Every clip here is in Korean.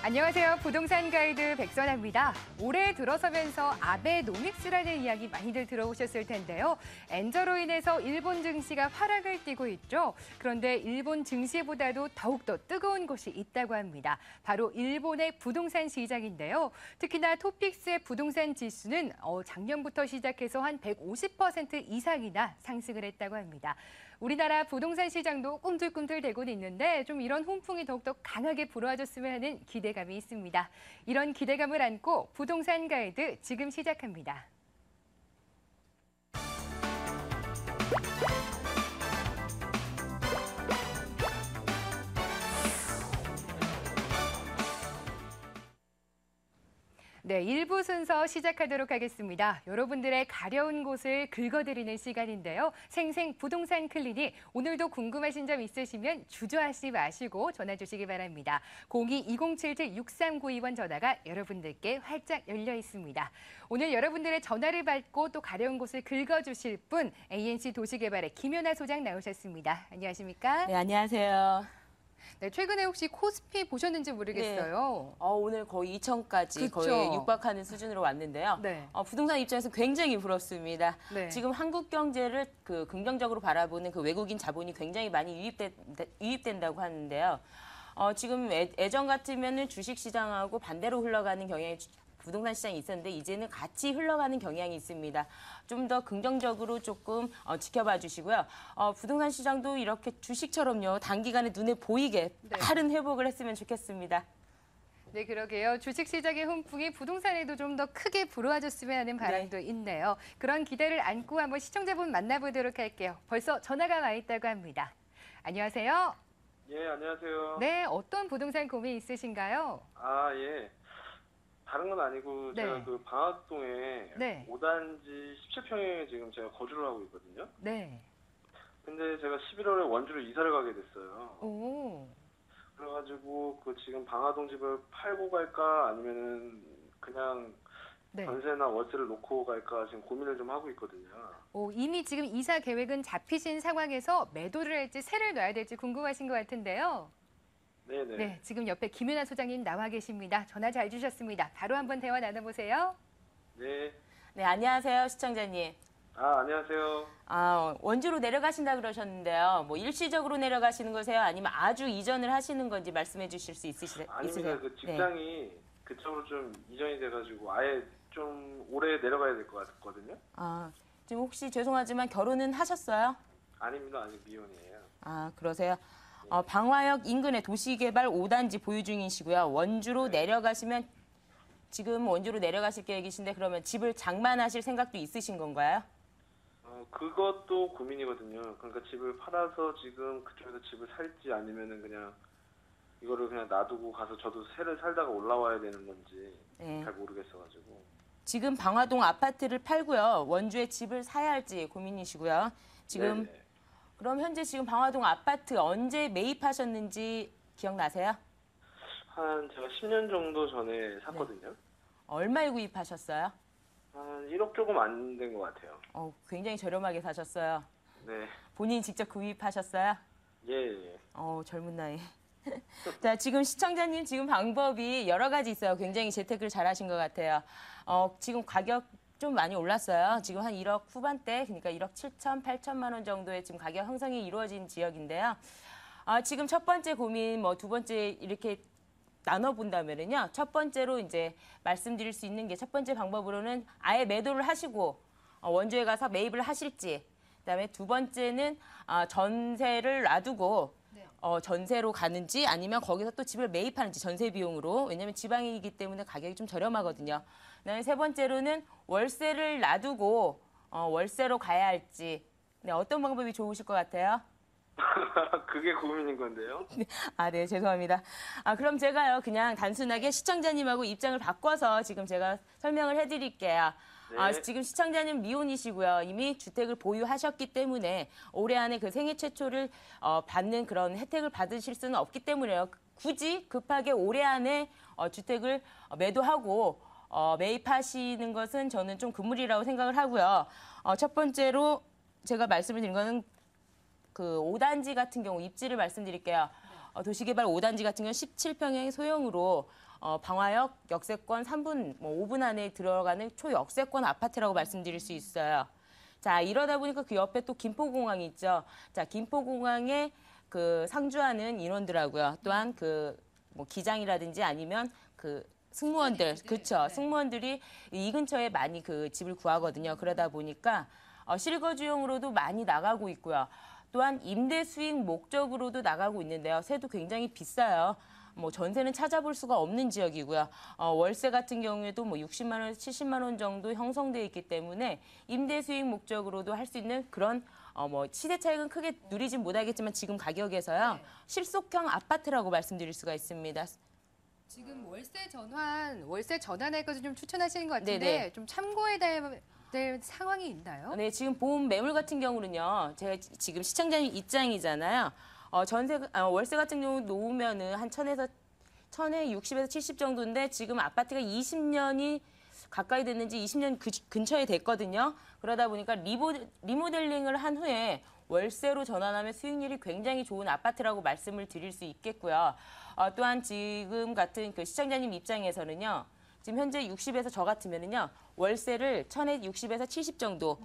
안녕하세요. 부동산 가이드 백선아입니다. 올해 들어서면서 아베노믹스라는 이야기 많이들 들어오셨을 텐데요. 엔저로 인해서 일본 증시가 하락을 띠고 있죠. 그런데 일본 증시보다도 더욱더 뜨거운 곳이 있다고 합니다. 바로 일본의 부동산 시장인데요. 특히나 토픽스의 부동산 지수는 작년부터 시작해서 한 150% 이상이나 상승을 했다고 합니다. 우리나라 부동산 시장도 꿈틀꿈틀대고 있는데 좀 이런 훈풍이 더욱더 강하게 불어와줬으면 하는 기대감이 있습니다. 이런 기대감을 안고 부동산 가이드 지금 시작합니다. 네, 1부 순서 시작하도록 하겠습니다. 여러분들의 가려운 곳을 긁어드리는 시간인데요. 생생 부동산 클리닉, 오늘도 궁금하신 점 있으시면 주저하지 마시고 전화 주시기 바랍니다. 02-2077-6392번 전화가 여러분들께 활짝 열려 있습니다. 오늘 여러분들의 전화를 받고 또 가려운 곳을 긁어주실 분, ANC 도시개발의 김연아 소장 나오셨습니다. 안녕하십니까? 네, 안녕하세요. 네, 최근에 혹시 코스피 보셨는지 모르겠어요. 네. 오늘 거의 2천까지 그쵸? 거의 육박하는 수준으로 왔는데요. 네. 부동산 입장에서 굉장히 부럽습니다. 네. 지금 한국 경제를 긍정적으로 바라보는 외국인 자본이 굉장히 많이 유입된다고 하는데요. 지금 예전 같으면은 주식 시장하고 반대로 흘러가는 경향이 부동산 시장이 있었는데 이제는 같이 흘러가는 경향이 있습니다. 좀 더 긍정적으로 조금 지켜봐 주시고요. 부동산 시장도 이렇게 주식처럼요. 단기간에 눈에 보이게 빠른 회복을 했으면 좋겠습니다. 네, 그러게요. 주식시장의 훈풍이 부동산에도 좀 더 크게 불어와줬으면 하는 바람도 있네요. 그런 기대를 안고 한번 시청자분 만나보도록 할게요. 벌써 전화가 와 있다고 합니다. 안녕하세요. 예, 안녕하세요. 네, 어떤 부동산 고민 있으신가요? 예. 다른 건 아니고 네. 제가 방학동에 네. 5단지 17평에 지금 제가 거주를 하고 있거든요. 네. 근데 제가 11월에 원주를 이사를 가게 됐어요. 오. 그래가지고 지금 방화동 집을 팔고 갈까 아니면은 그냥 네. 전세나 월세를 놓고 갈까 지금 고민을 좀 하고 있거든요. 이미 지금 이사 계획은 잡히신 상황에서 매도를 할지 세를 놔야 될지 궁금하신 것 같은데요. 네네. 네, 지금 옆에 김연아 소장님 나와 계십니다. 전화 잘 주셨습니다. 바로 한번 대화 나눠보세요. 네. 네, 안녕하세요, 시청자님. 안녕하세요. 원주로 내려가신다 그러셨는데요. 일시적으로 내려가시는 거세요? 아니면 아주 이전을 하시는 건지 말씀해 주실 수 있으세요? 아닙니다. 직장이 그쪽으로 좀 이전이 돼가지고 아예 좀 오래 내려가야 될 것 같거든요. 지금 혹시 죄송하지만 결혼은 하셨어요? 아닙니다. 아직 미혼이에요. 그러세요? 방화역 인근의 도시개발 5단지 보유 중이시고요. 원주로 내려가시면 지금 원주로 내려가실 계획이신데 그러면 집을 장만하실 생각도 있으신 건가요? 그것도 고민이거든요. 그러니까 집을 팔아서 지금 그쪽에서 집을 살지 아니면은 그냥 이거를 그냥 놔두고 가서 저도 새를 살다가 올라와야 되는 건지 잘 모르겠어가지고. 지금 방화동 아파트를 팔고요. 원주에 집을 사야 할지 고민이시고요. 지금 네네. 그럼 현재 지금 방화동 아파트 언제 매입하셨는지 기억나세요? 제가 10년 정도 전에 샀거든요. 얼마에 구입하셨어요? 한 1억 조금 안 된 것 같아요. 굉장히 저렴하게 사셨어요. 네. 본인이 직접 구입하셨어요? 예. 젊은 나이. 자, 지금 시청자님 지금 방법이 여러 가지 있어요. 굉장히 재테크를 잘하신 것 같아요. 지금 가격 좀 많이 올랐어요. 지금 한 1억 후반대, 그러니까 1억 7천, 8천만 원 정도의 지금 가격 형성이 이루어진 지역인데요. 지금 첫 번째 고민, 두 번째 이렇게 나눠본다면은요. 첫 번째로 이제 말씀드릴 수 있는 게 첫 번째 방법으로는 아예 매도를 하시고 원주에 가서 매입을 하실지, 그다음에 두 번째는 전세를 놔두고 전세로 가는지 아니면 거기서 또 집을 매입하는지 전세 비용으로, 왜냐하면 지방이기 때문에 가격이 좀 저렴하거든요. 그다음에 세 번째로는 월세를 놔두고 월세로 가야 할지, 어떤 방법이 좋으실 것 같아요? 그게 고민인 건데요. 네, 죄송합니다. 그럼 제가요, 그냥 단순하게 시청자님하고 입장을 바꿔서 지금 제가 설명을 해드릴게요. 네. 지금 시청자님 미혼이시고요. 이미 주택을 보유하셨기 때문에 올해 안에 생애 최초를 받는 그런 혜택을 받으실 수는 없기 때문에요. 굳이 급하게 올해 안에 주택을 매도하고 매입하시는 것은 저는 좀 금물이라고 생각을 하고요. 첫 번째로 제가 말씀을 드린 거는 5단지 같은 경우 입지를 말씀드릴게요. 도시개발 5단지 같은 경우는 17평형의 소형으로 방화역 역세권 3분, 5분 안에 들어가는 초역세권 아파트라고 말씀드릴 수 있어요. 자, 이러다 보니까 그 옆에 또 김포공항이 있죠. 자, 김포공항에 그 상주하는 인원들하고요. 또한 그 뭐 기장이라든지 아니면 그 승무원들, 그렇죠. 승무원들이 이 근처에 많이 그 집을 구하거든요. 그러다 보니까 실거주용으로도 많이 나가고 있고요. 또한 임대 수익 목적으로도 나가고 있는데요. 세도 굉장히 비싸요. 뭐 전세는 찾아볼 수가 없는 지역이고요. 월세 같은 경우에도 뭐 60만 원에서 70만 원 정도 형성돼 있기 때문에 임대 수익 목적으로도 할 수 있는 그런 뭐 시세 차익은 크게 누리진 못하겠지만 지금 가격에서요. 실속형 아파트라고 말씀드릴 수가 있습니다. 지금 월세 전환할 것을 좀 추천하시는 것 같은데 네네. 좀 참고해야 될 상황이 있나요? 네, 지금 보험 매물 같은 경우는요. 제가 지금 시청자님 입장이잖아요. 월세 같은 경우 놓으면은 한 1000에 60에서 70 정도인데 지금 아파트가 20년이 가까이 됐는지 20년 근처에 됐거든요. 그러다 보니까 리모델링을 한 후에 월세로 전환하면 수익률이 굉장히 좋은 아파트라고 말씀을 드릴 수 있겠고요. 또한 지금 같은 그 시청자님 입장에서는요. 지금 현재 60에서 저 같으면은요. 월세를 1000에 60에서 70 정도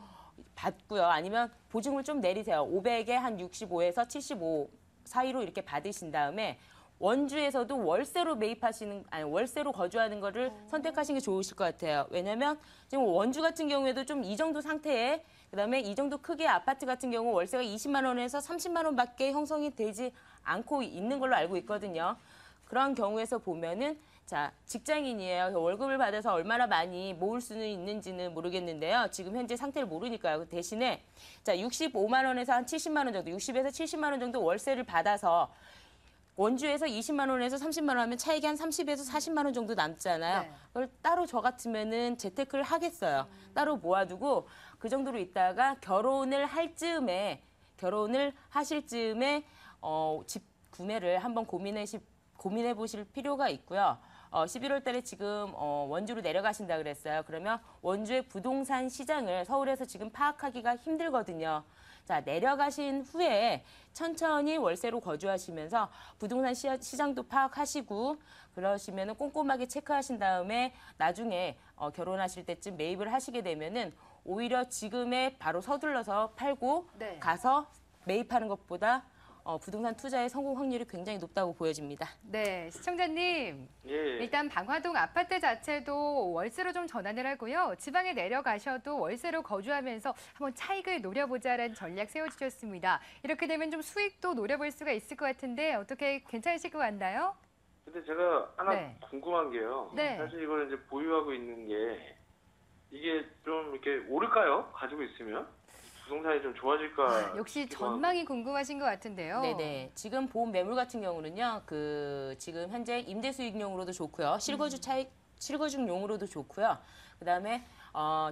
받고요. 아니면 보증을 좀 내리세요. 500에 한 65에서 75 사이로 이렇게 받으신 다음에 원주에서도 월세로 거주하는 거를 선택하시는 게 좋으실 것 같아요. 왜냐면 지금 원주 같은 경우에도 좀 이 정도 상태에 그다음에 이 정도 크기의 아파트 같은 경우 월세가 20만 원에서 30만 원밖에 형성이 되지 않고 있는 걸로 알고 있거든요. 그런 경우에서 보면은 자, 직장인이에요. 월급을 받아서 얼마나 많이 모을 수는 있는지는 모르겠는데요. 지금 현재 상태를 모르니까요. 그 대신에 자, 65만 원에서 한 70만 원 정도, 60에서 70만 원 정도 월세를 받아서 원주에서 20만 원에서 30만 원 하면 차익이 한 30에서 40만 원 정도 남잖아요. 네. 그걸 따로 저 같으면은 재테크를 하겠어요. 따로 모아두고 그 정도로 있다가 결혼을 하실 즈음에 집 구매를 한번 고민해 보실 필요가 있고요. 11월 달에 지금 원주로 내려가신다 그랬어요. 그러면 원주의 부동산 시장을 서울에서 지금 파악하기가 힘들거든요. 자, 내려가신 후에 천천히 월세로 거주하시면서 부동산 시장도 파악하시고 그러시면은 꼼꼼하게 체크하신 다음에 나중에 결혼하실 때쯤 매입을 하시게 되면은 오히려 지금에 바로 서둘러서 팔고 네. 가서 매입하는 것보다 부동산 투자의 성공 확률이 굉장히 높다고 보여집니다. 네, 시청자님. 예. 일단 방화동 아파트 자체도 월세로 좀 전환을 하고요. 지방에 내려가셔도 월세로 거주하면서 한번 차익을 노려보자라는 전략 세워주셨습니다. 이렇게 되면 좀 수익도 노려볼 수가 있을 것 같은데 어떻게 괜찮으실 것 같나요? 근데 제가 하나 네. 궁금한 게요. 네. 사실 이걸 이제 보유하고 있는 게 이게 좀 이렇게 오를까요? 가지고 있으면? 부동산이 좀 좋아질까? 역시 싶기도 하고. 전망이 궁금하신 것 같은데요. 네네. 지금 보험 매물 같은 경우는요, 지금 현재 임대 수익용으로도 좋고요, 실거주용으로도 좋고요. 그다음에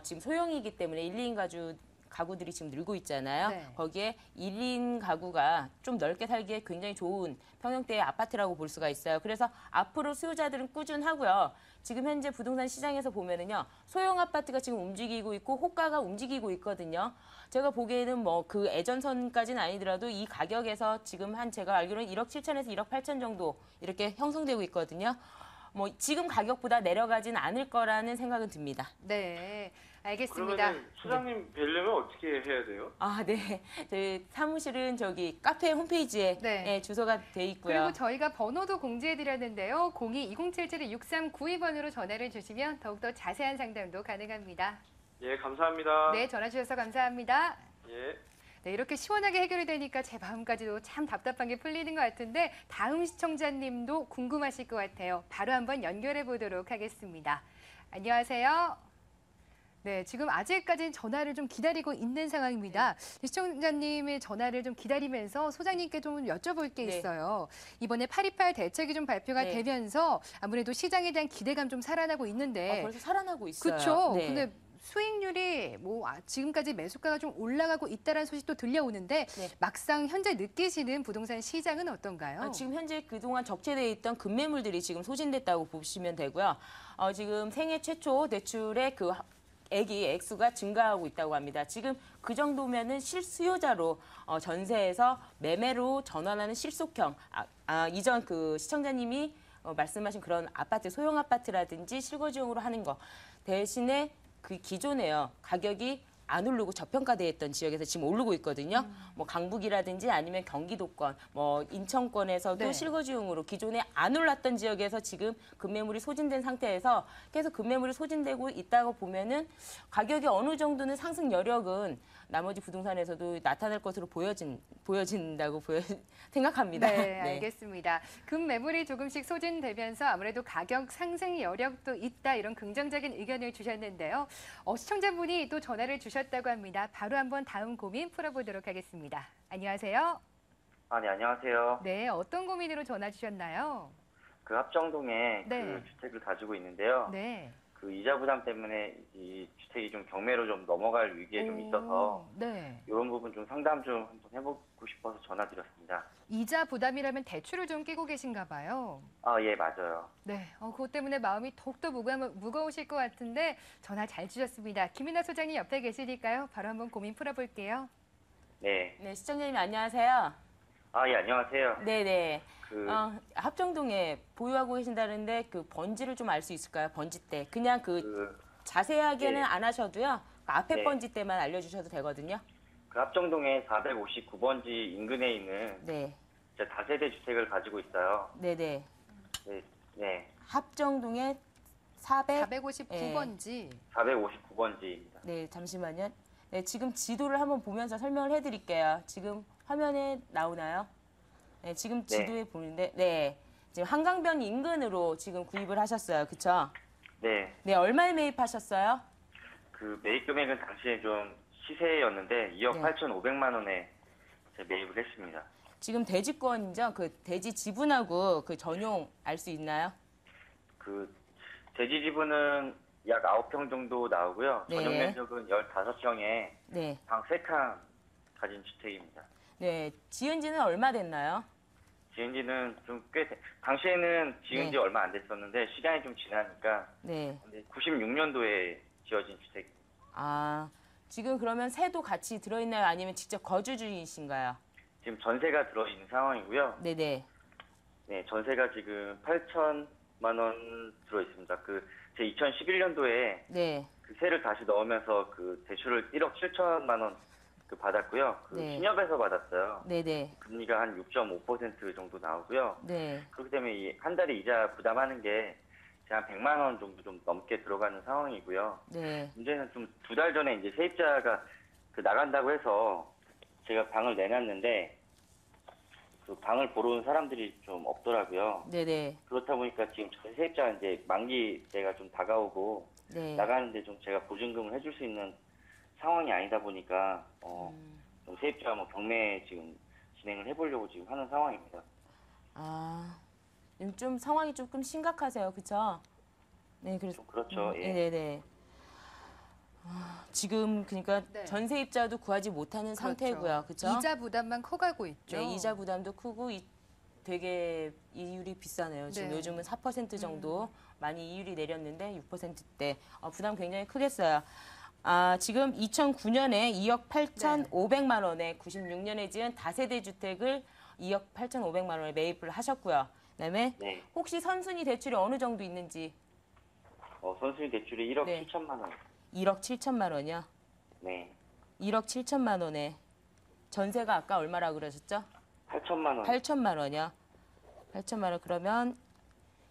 지금 소형이기 때문에 1, 2인 가구들이 지금 늘고 있잖아요. 네. 거기에 1인 가구가 좀 넓게 살기에 굉장히 좋은 평형대의 아파트라고 볼 수가 있어요. 그래서 앞으로 수요자들은 꾸준하고요. 지금 현재 부동산 시장에서 보면은요, 소형 아파트가 지금 움직이고 있고 호가가 움직이고 있거든요. 제가 보기에는 뭐 그 예전선까지는 아니더라도 이 가격에서 지금 제가 알기로는 1억 7천에서 1억 8천 정도 이렇게 형성되고 있거든요. 뭐 지금 가격보다 내려가진 않을 거라는 생각은 듭니다. 네, 알겠습니다. 그러면 소장님 뵈려면 어떻게 해야 돼요? 네. 저희 사무실은 저기 카페 홈페이지에 네. 주소가 돼 있고요. 그리고 저희가 번호도 공지해드렸는데요. 02-2077-6392번으로 전화를 주시면 더욱더 자세한 상담도 가능합니다. 예, 감사합니다. 네, 전화 주셔서 감사합니다. 예. 네, 이렇게 시원하게 해결이 되니까 제 마음까지도 참 답답한 게 풀리는 것 같은데 다음 시청자님도 궁금하실 것 같아요. 바로 한번 연결해 보도록 하겠습니다. 안녕하세요. 네, 지금 아직까지는 전화를 좀 기다리고 있는 상황입니다. 시청자님의 전화를 좀 기다리면서 소장님께 좀 여쭤볼 게 네. 있어요. 이번에 8.28 대책이 좀 발표가 네. 되면서 아무래도 시장에 대한 기대감 좀 살아나고 있는데 벌써 살아나고 있어요. 그렇죠. 네. 근데 수익률이 지금까지 매수가가 좀 올라가고 있다는 소식도 들려오는데 네. 막상 현재 느끼시는 부동산 시장은 어떤가요? 지금 현재 그동안 적체되어 있던 급매물들이 지금 소진됐다고 보시면 되고요. 지금 생애 최초 대출의 액수가 증가하고 있다고 합니다. 지금 그 정도면은 실수요자로 전세에서 매매로 전환하는 실속형 이전 그 시청자님이 말씀하신 그런 아파트 소형 아파트라든지 실거주용으로 하는 거 대신에 그 기존에요 가격이 안 오르고 저평가돼 있던 지역에서 지금 오르고 있거든요. 뭐 강북이라든지 아니면 경기도권, 뭐 인천권에서도 네. 실거주용으로 기존에 안 올랐던 지역에서 지금 급매물이 소진된 상태에서 계속 급매물이 소진되고 있다고 보면은 가격이 어느 정도는 상승 여력은 나머지 부동산에서도 나타날 것으로 보여진다고 생각합니다. 네, 알겠습니다. 급매물이 조금씩 소진되면서 아무래도 가격 상승 여력도 있다 이런 긍정적인 의견을 주셨는데요. 시청자분이 또 전화를 주셨다고 합니다. 바로 한번 다음 고민 풀어보도록 하겠습니다. 안녕하세요. 네, 안녕하세요. 네, 어떤 고민으로 전화 주셨나요? 그 합정동에 네. 그 주택을 가지고 있는데요. 네. 그 이자 부담 때문에 이 주택이 좀 경매로 좀 넘어갈 위기에 좀 있어서 네. 이런 부분 좀 상담 좀 한번 해보고 싶어서 전화드렸습니다. 이자 부담이라면 대출을 좀 끼고 계신가 봐요. 예, 맞아요. 네, 그것 때문에 마음이 더욱더 무거우실 것 같은데 전화 잘 주셨습니다. 김이나 소장님 옆에 계시니까요. 바로 한번 고민 풀어볼게요. 네. 네, 시청자님 안녕하세요. 예, 안녕하세요. 네네. 그, 합정동에 보유하고 계신다는데 그 번지를 좀 알 수 있을까요? 번지대. 그냥 자세하게는 네. 안 하셔도요. 그 앞에 네. 번지대만 알려주셔도 되거든요. 그 합정동에 459번지 인근에 있는 네. 이제 다세대 주택을 가지고 있어요. 네네. 네. 네. 합정동에 459번지. 459번지입니다. 네, 잠시만요. 네, 지금 지도를 한번 보면서 설명을 해드릴게요. 지금 화면에 나오나요? 네, 지금 지도에 보는데, 네. 지금 한강변 인근으로 지금 구입을 하셨어요. 그쵸? 네. 네, 얼마에 매입하셨어요? 그 매입 금액은 당시에 좀 시세였는데 2억 네. 8,500만 원에 매입을 했습니다. 지금 대지권이죠? 그 대지 지분하고 그 전용 알 수 있나요? 그 대지 지분은 약 9평 정도 나오고요. 네. 전용 면적은 15평에 네. 방 3칸 가진 주택입니다. 네. 지은 지는 얼마 됐나요? 지은 지는 좀 당시에는 지은 지 네. 얼마 안 됐었는데 시간이 좀 지나니까 네. 96년도에 지어진 주택. 지금 그러면 새도 같이 들어있나요? 아니면 직접 거주 중이신가요? 지금 전세가 들어있는 상황이고요. 네네. 네, 전세가 지금 8천만 원 들어있습니다. 제 2011년도에 네. 그 세를 다시 넣으면서 그 대출을 1억 7천만 원 받았고요. 네. 신협에서 받았어요. 네네. 금리가 한 6.5% 정도 나오고요. 네. 그렇기 때문에 한 달에 이자 부담하는 게 한 100만 원 정도 좀 넘게 들어가는 상황이고요. 네. 문제는 좀 2달 전에 이제 세입자가 나간다고 해서 제가 방을 내놨는데 그 방을 보러 온 사람들이 좀 없더라고요. 네네. 그렇다 보니까 지금 저희 세입자가 이제 만기 때가 좀 다가오고 네. 나가는데 좀 제가 보증금을 해줄 수 있는 상황이 아니다 보니까 좀 세입자가 뭐 경매 지금 진행을 해보려고 지금 하는 상황입니다. 좀 상황이 조금 심각하세요, 그렇죠? 네, 그래서 좀 그렇죠. 예. 네네. 지금 그러니까 네. 전세입자도 구하지 못하는 상태고요, 그렇죠? 이자 부담만 커가고 있죠. 네, 이자 부담도 크고 되게 이율이 비싸네요. 지금 네. 요즘은 4% 정도 많이 이율이 내렸는데 6%대 부담 굉장히 크겠어요. 지금 2009년에 2억 8,500만 원에 96년에 지은 다세대 주택을 2억 8,500만 원에 매입을 하셨고요. 그다음에 네. 혹시 선순위 대출이 어느 정도 있는지 선수인 대출이 1억 네. 7천만 원. 1억 7천만 원이요. 네. 1억 7천만 원에 전세가 아까 얼마라 그러셨죠? 8천만 원. 8천만 원이요. 8천만 원 그러면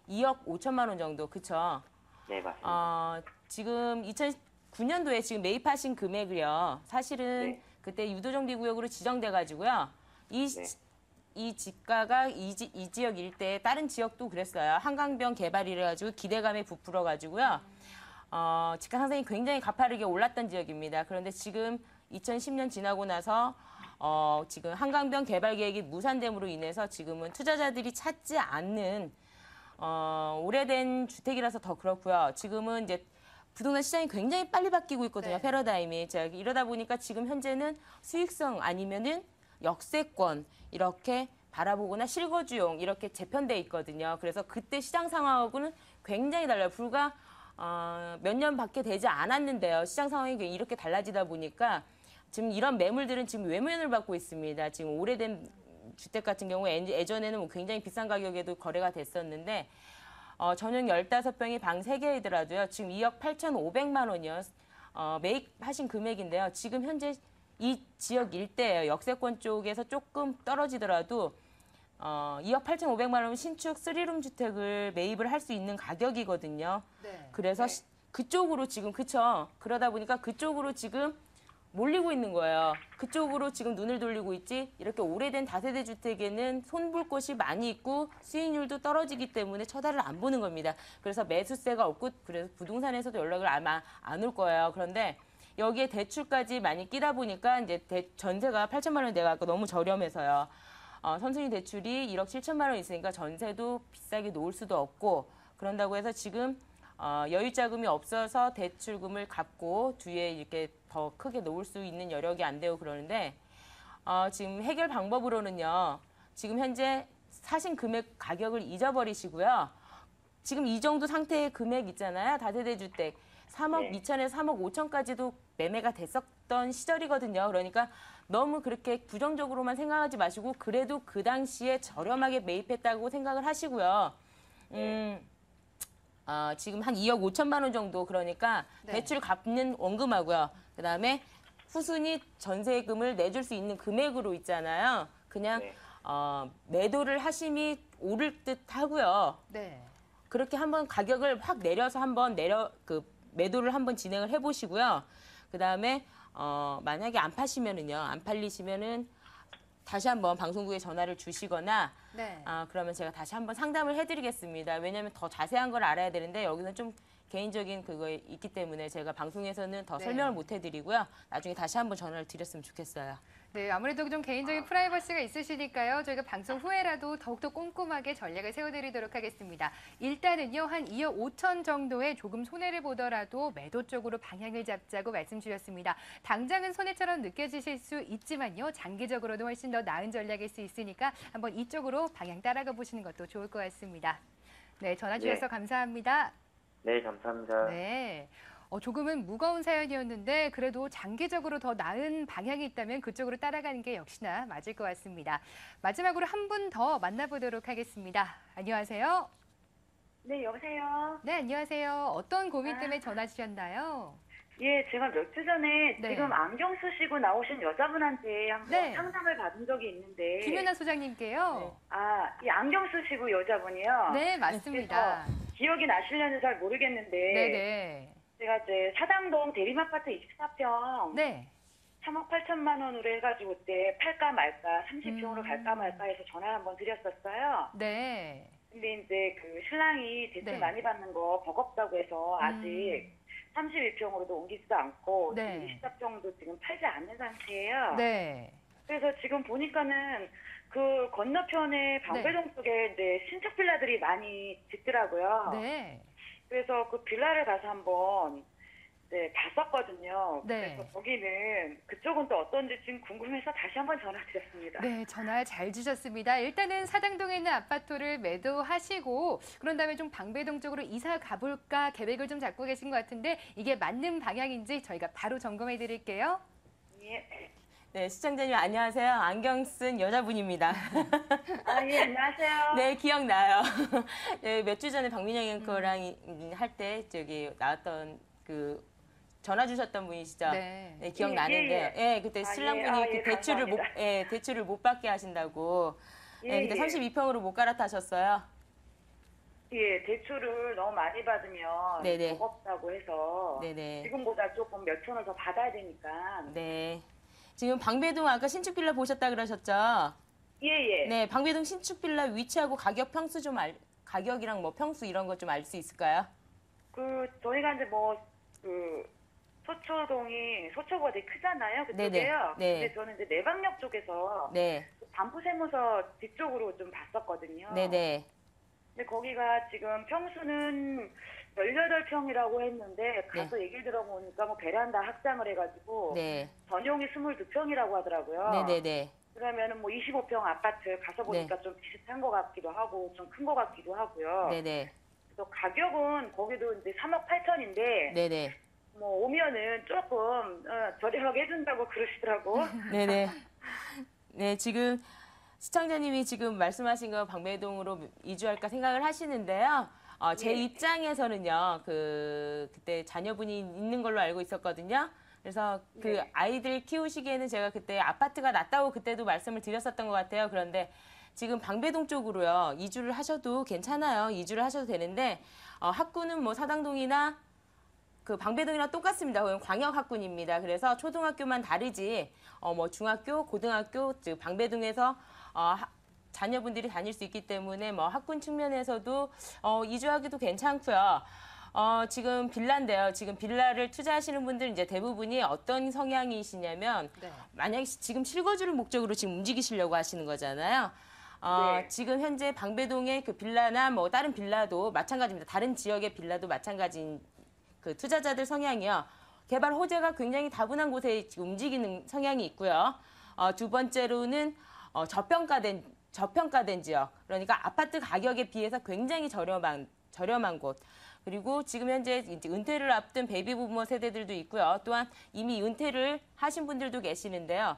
2억 5천만 원 정도 그쵸? 네, 맞습니다. 지금 2009년도에 지금 매입하신 금액을요. 사실은 네. 그때 유도정비 구역으로 지정돼 가지고요. 네. 이 집가가 이 지역 일대에 다른 지역도 그랬어요. 한강변 개발이래 가지고 기대감에 부풀어 가지고요. 집가 상승이 굉장히 가파르게 올랐던 지역입니다. 그런데 지금 2010년 지나고 나서 지금 한강변 개발 계획이 무산됨으로 인해서 지금은 투자자들이 찾지 않는 오래된 주택이라서 더 그렇고요. 지금은 이제 부동산 시장이 굉장히 빨리 바뀌고 있거든요. 네. 패러다임이. 이러다 보니까 지금 현재는 수익성 아니면은 역세권 이렇게 바라보거나 실거주용 이렇게 재편돼 있거든요. 그래서 그때 시장 상황하고는 굉장히 달라요. 불과 몇 년밖에 되지 않았는데요. 시장 상황이 이렇게 달라지다 보니까 지금 이런 매물들은 지금 외면을 받고 있습니다. 지금 오래된 주택 같은 경우에 예전에는 뭐 굉장히 비싼 가격에도 거래가 됐었는데 전용 15평이 방 3개이더라도요. 지금 2억 8,500만 원이요. 매입하신 금액인데요. 지금 현재 이 지역 일대예요. 역세권 쪽에서 조금 떨어지더라도 2억 8,500만 원 신축 3룸 주택을 매입을 할 수 있는 가격이거든요. 네. 그래서 그쪽으로 지금 그쵸? 그러다 보니까 그쪽으로 지금 몰리고 있는 거예요. 그쪽으로 지금 눈을 돌리고 있지. 이렇게 오래된 다세대 주택에는 손볼 곳이 많이 있고 수익률도 떨어지기 때문에 쳐다를 안 보는 겁니다. 그래서 매수세가 없고 그래서 부동산에서도 연락을 아마 안 올 거예요. 그런데 여기에 대출까지 많이 끼다 보니까 이제 전세가 8천만 원 내가 아까 너무 저렴해서요. 선순위 대출이 1억 7천만 원 있으니까 전세도 비싸게 놓을 수도 없고 그런다고 해서 지금 여유 자금이 없어서 대출금을 갚고 뒤에 이렇게 더 크게 놓을 수 있는 여력이 안 되고 그러는데 지금 해결 방법으로는요. 지금 현재 사신 금액 가격을 잊어버리시고요. 지금 이 정도 상태의 금액 있잖아요. 다세대 주택 3억 2천에서 3억 5천까지도 매매가 됐었던 시절이거든요. 그러니까 너무 그렇게 부정적으로만 생각하지 마시고 그래도 그 당시에 저렴하게 매입했다고 생각을 하시고요. 지금 한 2억 5천만 원 정도 그러니까 대출 갚는 원금하고요. 그다음에 후순위 전세금을 내줄 수 있는 금액으로 있잖아요. 그냥 매도를 하심이 오를 듯 하고요. 네. 그렇게 한번 가격을 확 내려서 한번 매도를 한번 진행을 해보시고요. 그다음에 만약에 안 파시면은요, 안 팔리시면은 다시 한번 방송국에 전화를 주시거나 그러면 제가 다시 한번 상담을 해드리겠습니다. 왜냐하면 더 자세한 걸 알아야 되는데 여기는 좀 개인적인 그거 있기 때문에 제가 방송에서는 더 설명을 못 해드리고요. 나중에 다시 한번 전화를 드렸으면 좋겠어요. 네, 아무래도 좀 개인적인 프라이버시가 있으시니까요. 저희가 방송 후에라도 더욱더 꼼꼼하게 전략을 세워드리도록 하겠습니다. 일단은요, 한 2억 5천 정도에 조금 손해를 보더라도 매도 쪽으로 방향을 잡자고 말씀 주셨습니다. 당장은 손해처럼 느껴지실 수 있지만요. 장기적으로는 훨씬 더 나은 전략일 수 있으니까 한번 이쪽으로 방향 따라가 보시는 것도 좋을 것 같습니다. 네, 전화 주셔서 감사합니다. 네, 감사합니다. 네. 조금은 무거운 사연이었는데 그래도 장기적으로 더 나은 방향이 있다면 그쪽으로 따라가는 게 역시나 맞을 것 같습니다. 마지막으로 한 분 더 만나보도록 하겠습니다. 안녕하세요. 네, 여보세요. 네, 안녕하세요. 어떤 고민 때문에 전화 주셨나요? 예, 제가 몇 주 전에 네. 지금 안경 쓰시고 나오신 여자분한테 한번 네. 상담을 받은 적이 있는데. 김연아 소장님께요. 이 안경 쓰시고 여자분이요. 네, 맞습니다. 기억이 나시려는지 잘 모르겠는데. 네네. 제가 이제 사당동 대림아파트 24평. 네. 3억 8천만 원으로 해가지고 그때 팔까 말까 30평으로 갈까 말까 해서 전화 한번 드렸었어요. 네. 근데 이제 그 신랑이 대출 네. 많이 받는 거 버겁다고 해서 아직 31평으로도 옮기지도 않고 네. 지금 24평도 지금 팔지 않는 상태예요. 네. 그래서 지금 보니까는 그 건너편에 방배동 쪽에 이제 신축 빌라들이 많이 짓더라고요. 네. 그래서 그 빌라를 가서 한번 봤었거든요. 네. 그래서 거기는 그쪽은 또 어떤지 지금 궁금해서 다시 한번 전화드렸습니다. 네, 전화 잘 주셨습니다. 일단은 사당동에 있는 아파트를 매도하시고 그런 다음에 좀 방배동 쪽으로 이사 가볼까 계획을 좀 잡고 계신 것 같은데 이게 맞는 방향인지 저희가 바로 점검해 드릴게요. 예. 네, 시청자님 안녕하세요. 안경 쓴 여자분입니다. 예, 안녕하세요. 네, 기억나요. 네, 몇 주 전에 박민영 앵커랑 할 때 저기 나왔던 그 전화 주셨던 분이시죠? 네. 네, 기억나는데요. 예, 그때 신랑분이 그 대출을 못 받게 하신다고. 네, 그때 32평으로 못 갈아타셨어요. 예, 대출을 너무 많이 받으면 네네. 버겁다고 해서 네네. 지금보다 조금 몇 천원 더 받아야 되니까. 네. 지금 방배동 아까 신축 빌라 보셨다 그러셨죠? 예. 네, 방배동 신축 빌라 위치하고 가격 평수 좀 가격이랑 뭐 평수 이런 것 좀 알 수 있을까요? 저희가 이제 소초보다 되게 크잖아요. 그쪽에요. 네. 근데 저는 이제 내방역 쪽에서 네. 반포세무서 뒤쪽으로 좀 봤었거든요. 네네. 근데 거기가 지금 평수는 18평이라고 했는데 가서 얘기를 들어보니까 뭐 베란다 확장을 해가지고 네. 전용이 22평이라고 하더라고요. 네네네. 그러면은 뭐 25평 아파트 가서 보니까 좀 비슷한 것 같기도 하고 좀 큰 것 같기도 하고요. 네네. 또 가격은 거기도 이제 3억 8천인데 네네. 뭐 오면은 조금 저렴하게 해준다고 그러시더라고. 네네. 네, 지금 시청자님이 지금 말씀하신 거 방배동으로 이주할까 생각을 하시는데요. 제 네. 입장에서는요, 그때 자녀분이 있는 걸로 알고 있었거든요. 그래서 그 네. 아이들 키우시기에는 제가 그때 아파트가 낫다고 그때도 말씀을 드렸었던 것 같아요. 그런데 지금 방배동 쪽으로요, 이주를 하셔도 괜찮아요. 이주를 하셔도 되는데, 학구는 뭐 사당동이나 그 방배동이랑 똑같습니다. 그건 광역학군입니다. 그래서 초등학교만 다르지, 뭐 중학교, 고등학교, 즉 방배동에서 자녀분들이 다닐 수 있기 때문에 뭐 학군 측면에서도 이주하기도 괜찮고요. 지금 빌라인데요. 지금 빌라를 투자하시는 분들 이제 대부분이 어떤 성향이시냐면 네. 만약에 지금 실거주를 목적으로 지금 움직이시려고 하시는 거잖아요. 네. 지금 현재 방배동의 그 빌라나 뭐 다른 빌라도 마찬가지입니다. 다른 지역의 빌라도 마찬가지인 그 투자자들 성향이요. 개발 호재가 굉장히 다분한 곳에 지금 움직이는 성향이 있고요. 두 번째로는 저평가된 지역. 그러니까 아파트 가격에 비해서 굉장히 저렴한 곳. 그리고 지금 현재 이제 은퇴를 앞둔 베이비부머 세대들도 있고요. 또한 이미 은퇴를 하신 분들도 계시는데요.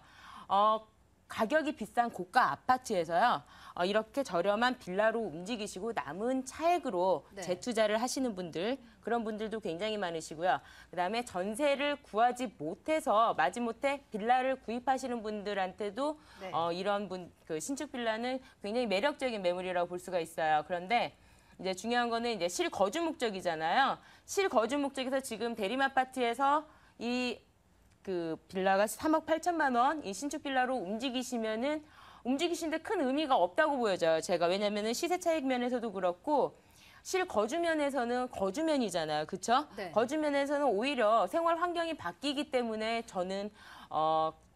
가격이 비싼 고가 아파트에서요. 이렇게 저렴한 빌라로 움직이시고 남은 차액으로 네. 재투자를 하시는 분들, 그런 분들도 굉장히 많으시고요. 그다음에 전세를 구하지 못해서 마지못해 빌라를 구입하시는 분들한테도 네. 이런 그 신축 빌라는 굉장히 매력적인 매물이라고 볼 수가 있어요. 그런데 이제 중요한 거는 이제 실거주 목적이잖아요. 실거주 목적에서 지금 대림아파트에서 그 빌라가 3억 8천만 원, 이 신축 빌라로 움직이시는데 큰 의미가 없다고 보여져요. 제가 왜냐면은 시세 차익 면에서도 그렇고 실거주 면에서는 거주면이잖아요. 그렇죠? 네. 거주면에서는 오히려 생활 환경이 바뀌기 때문에 저는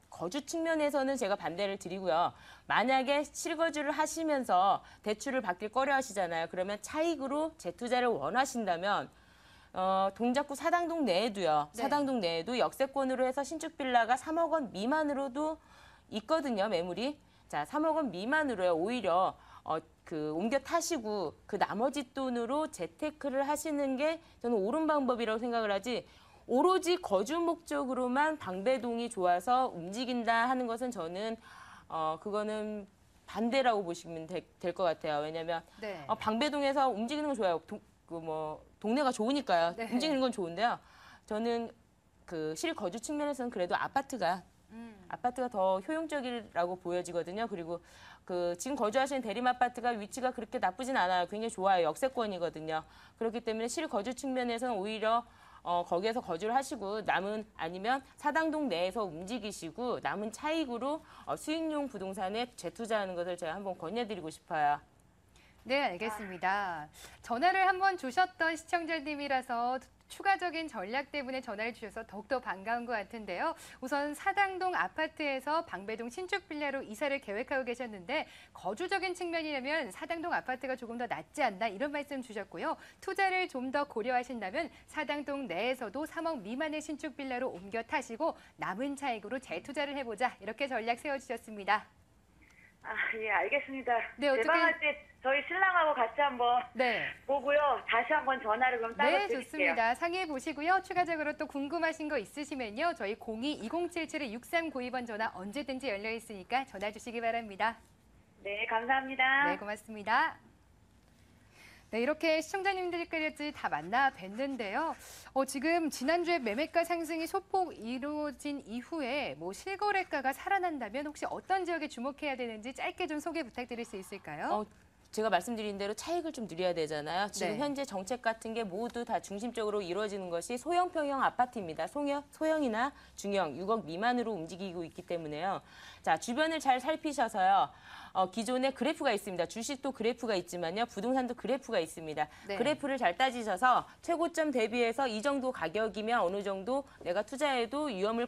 거주 측면에서는 제가 반대를 드리고요. 만약에 실거주를 하시면서 대출을 받길 꺼려 하시잖아요. 그러면 차익으로 재투자를 원하신다면 동작구 사당동 내에도요. 네. 사당동 내에도 역세권으로 해서 신축 빌라가 3억 원 미만으로도 있거든요. 매물이. 자, 3억 원 미만으로요. 오히려 그 옮겨 타시고 그 나머지 돈으로 재테크를 하시는 게 저는 옳은 방법이라고 생각을 하지. 오로지 거주 목적으로만 방배동이 좋아서 움직인다 하는 것은 저는 그거는 반대라고 보시면 될 것 같아요. 왜냐하면 네. 방배동에서 움직이는 건 좋아요. 동네가 좋으니까요. 네. 움직이는 건 좋은데요. 저는 그 실거주 측면에서는 그래도 아파트가 더 효용적이라고 보여지거든요. 그리고 그 지금 거주하시는 대림 아파트가 위치가 그렇게 나쁘진 않아요. 굉장히 좋아요. 역세권이거든요. 그렇기 때문에 실거주 측면에서는 오히려 거기에서 거주를 하시고 아니면 사당동 내에서 움직이시고 남은 차익으로 수익용 부동산에 재투자하는 것을 제가 한번 권해드리고 싶어요. 네, 알겠습니다. 전화를 한번 주셨던 시청자님이라서 추가적인 전략 때문에 전화를 주셔서 더욱더 반가운 것 같은데요. 우선 사당동 아파트에서 방배동 신축 빌라로 이사를 계획하고 계셨는데 거주적인 측면이라면 사당동 아파트가 조금 더 낫지 않나 이런 말씀 주셨고요. 투자를 좀 더 고려하신다면 사당동 내에서도 3억 미만의 신축 빌라로 옮겨 타시고 남은 차익으로 재투자를 해보자 이렇게 전략 세워주셨습니다. 예, 알겠습니다. 네, 어떻게- 개방할 때 저희 신랑하고 같이 한번 네. 보고요. 다시 한번 전화를 그럼 따로 네, 드릴게요. 좋습니다. 상의해 보시고요. 추가적으로 또 궁금하신 거 있으시면요. 저희 02-2077-6392번 전화 언제든지 열려 있으니까 전화 주시기 바랍니다. 네, 감사합니다. 네, 고맙습니다. 네, 이렇게 시청자님들까지 다 만나 뵀는데요. 지금 지난주에 매매가 상승이 소폭 이루어진 이후에 뭐 실거래가가 살아난다면 혹시 어떤 지역에 주목해야 되는지 짧게 좀 소개 부탁드릴 수 있을까요? 제가 말씀드린 대로 차익을 좀 누려야 되잖아요. 지금 네. 현재 정책 같은 게 모두 다 중심적으로 이루어지는 것이 소형, 평형 아파트입니다. 소형이나 중형, 6억 미만으로 움직이고 있기 때문에요. 자, 주변을 잘 살피셔서요. 기존에 그래프가 있습니다. 주식도 그래프가 있지만요. 부동산도 그래프가 있습니다. 네. 그래프를 잘 따지셔서 최고점 대비해서 이 정도 가격이면 어느 정도 내가 투자해도 위험을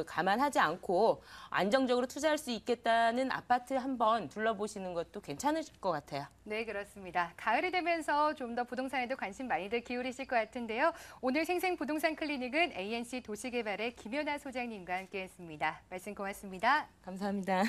감안하지 않고 안정적으로 투자할 수 있겠다는 아파트 한번 둘러보시는 것도 괜찮으실 것 같아요. 네, 그렇습니다. 가을이 되면서 좀 더 부동산에도 관심 많이들 기울이실 것 같은데요. 오늘 생생부동산 클리닉은 ANC 도시개발의 김연아 소장님과 함께했습니다. 말씀 고맙습니다. 감사합니다.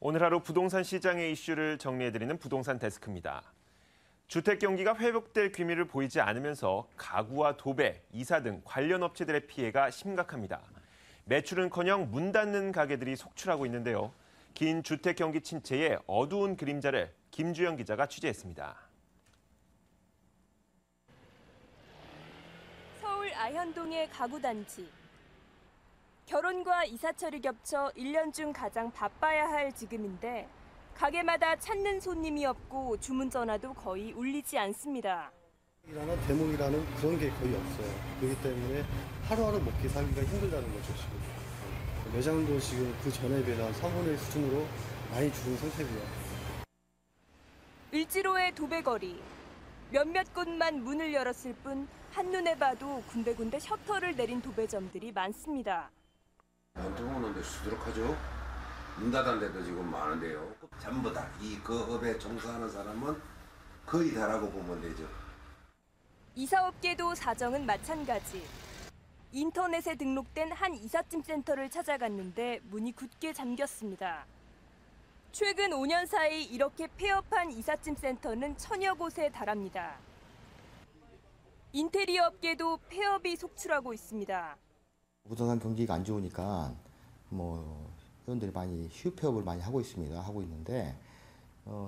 오늘 하루 부동산 시장의 이슈를 정리해드리는 부동산 데스크입니다. 주택 경기가 회복될 기미를 보이지 않으면서 가구와 도배, 이사 등 관련 업체들의 피해가 심각합니다. 매출은커녕 문 닫는 가게들이 속출하고 있는데요. 긴 주택 경기 침체의 어두운 그림자를 김주영 기자가 취재했습니다. 서울 아현동의 가구단지. 결혼과 이사철이 겹쳐 1년 중 가장 바빠야 할 지금인데 가게마다 찾는 손님이 없고 주문 전화도 거의 울리지 않습니다. 이라는 대목이라는 그런 게 거의 없어요. 그렇기 때문에 하루하루 먹기 살기가 힘들다는 거죠, 지금. 매장도 지금 그 전에 비해서 한 3분의 1 수준으로 많이 줄은 상태고요. 을지로의 도배거리. 몇몇 곳만 문을 열었을 뿐 한눈에 봐도 군데군데 셔터를 내린 도배점들이 많습니다. 한통 오는데 수두룩하죠? 문 닫은 데도 지금 많은데요. 전부 다 이 거업에 종사하는 사람은 거의 다라고 보면 되죠. 이사업계도 사정은 마찬가지. 인터넷에 등록된 한 이삿짐 센터를 찾아갔는데 문이 굳게 잠겼습니다. 최근 5년 사이 이렇게 폐업한 이삿짐 센터는 1000여 곳에 달합니다. 인테리어 업계도 폐업이 속출하고 있습니다. 부동산 경기가 안 좋으니까 회원들이 많이 휴폐업을 많이 하고 있는데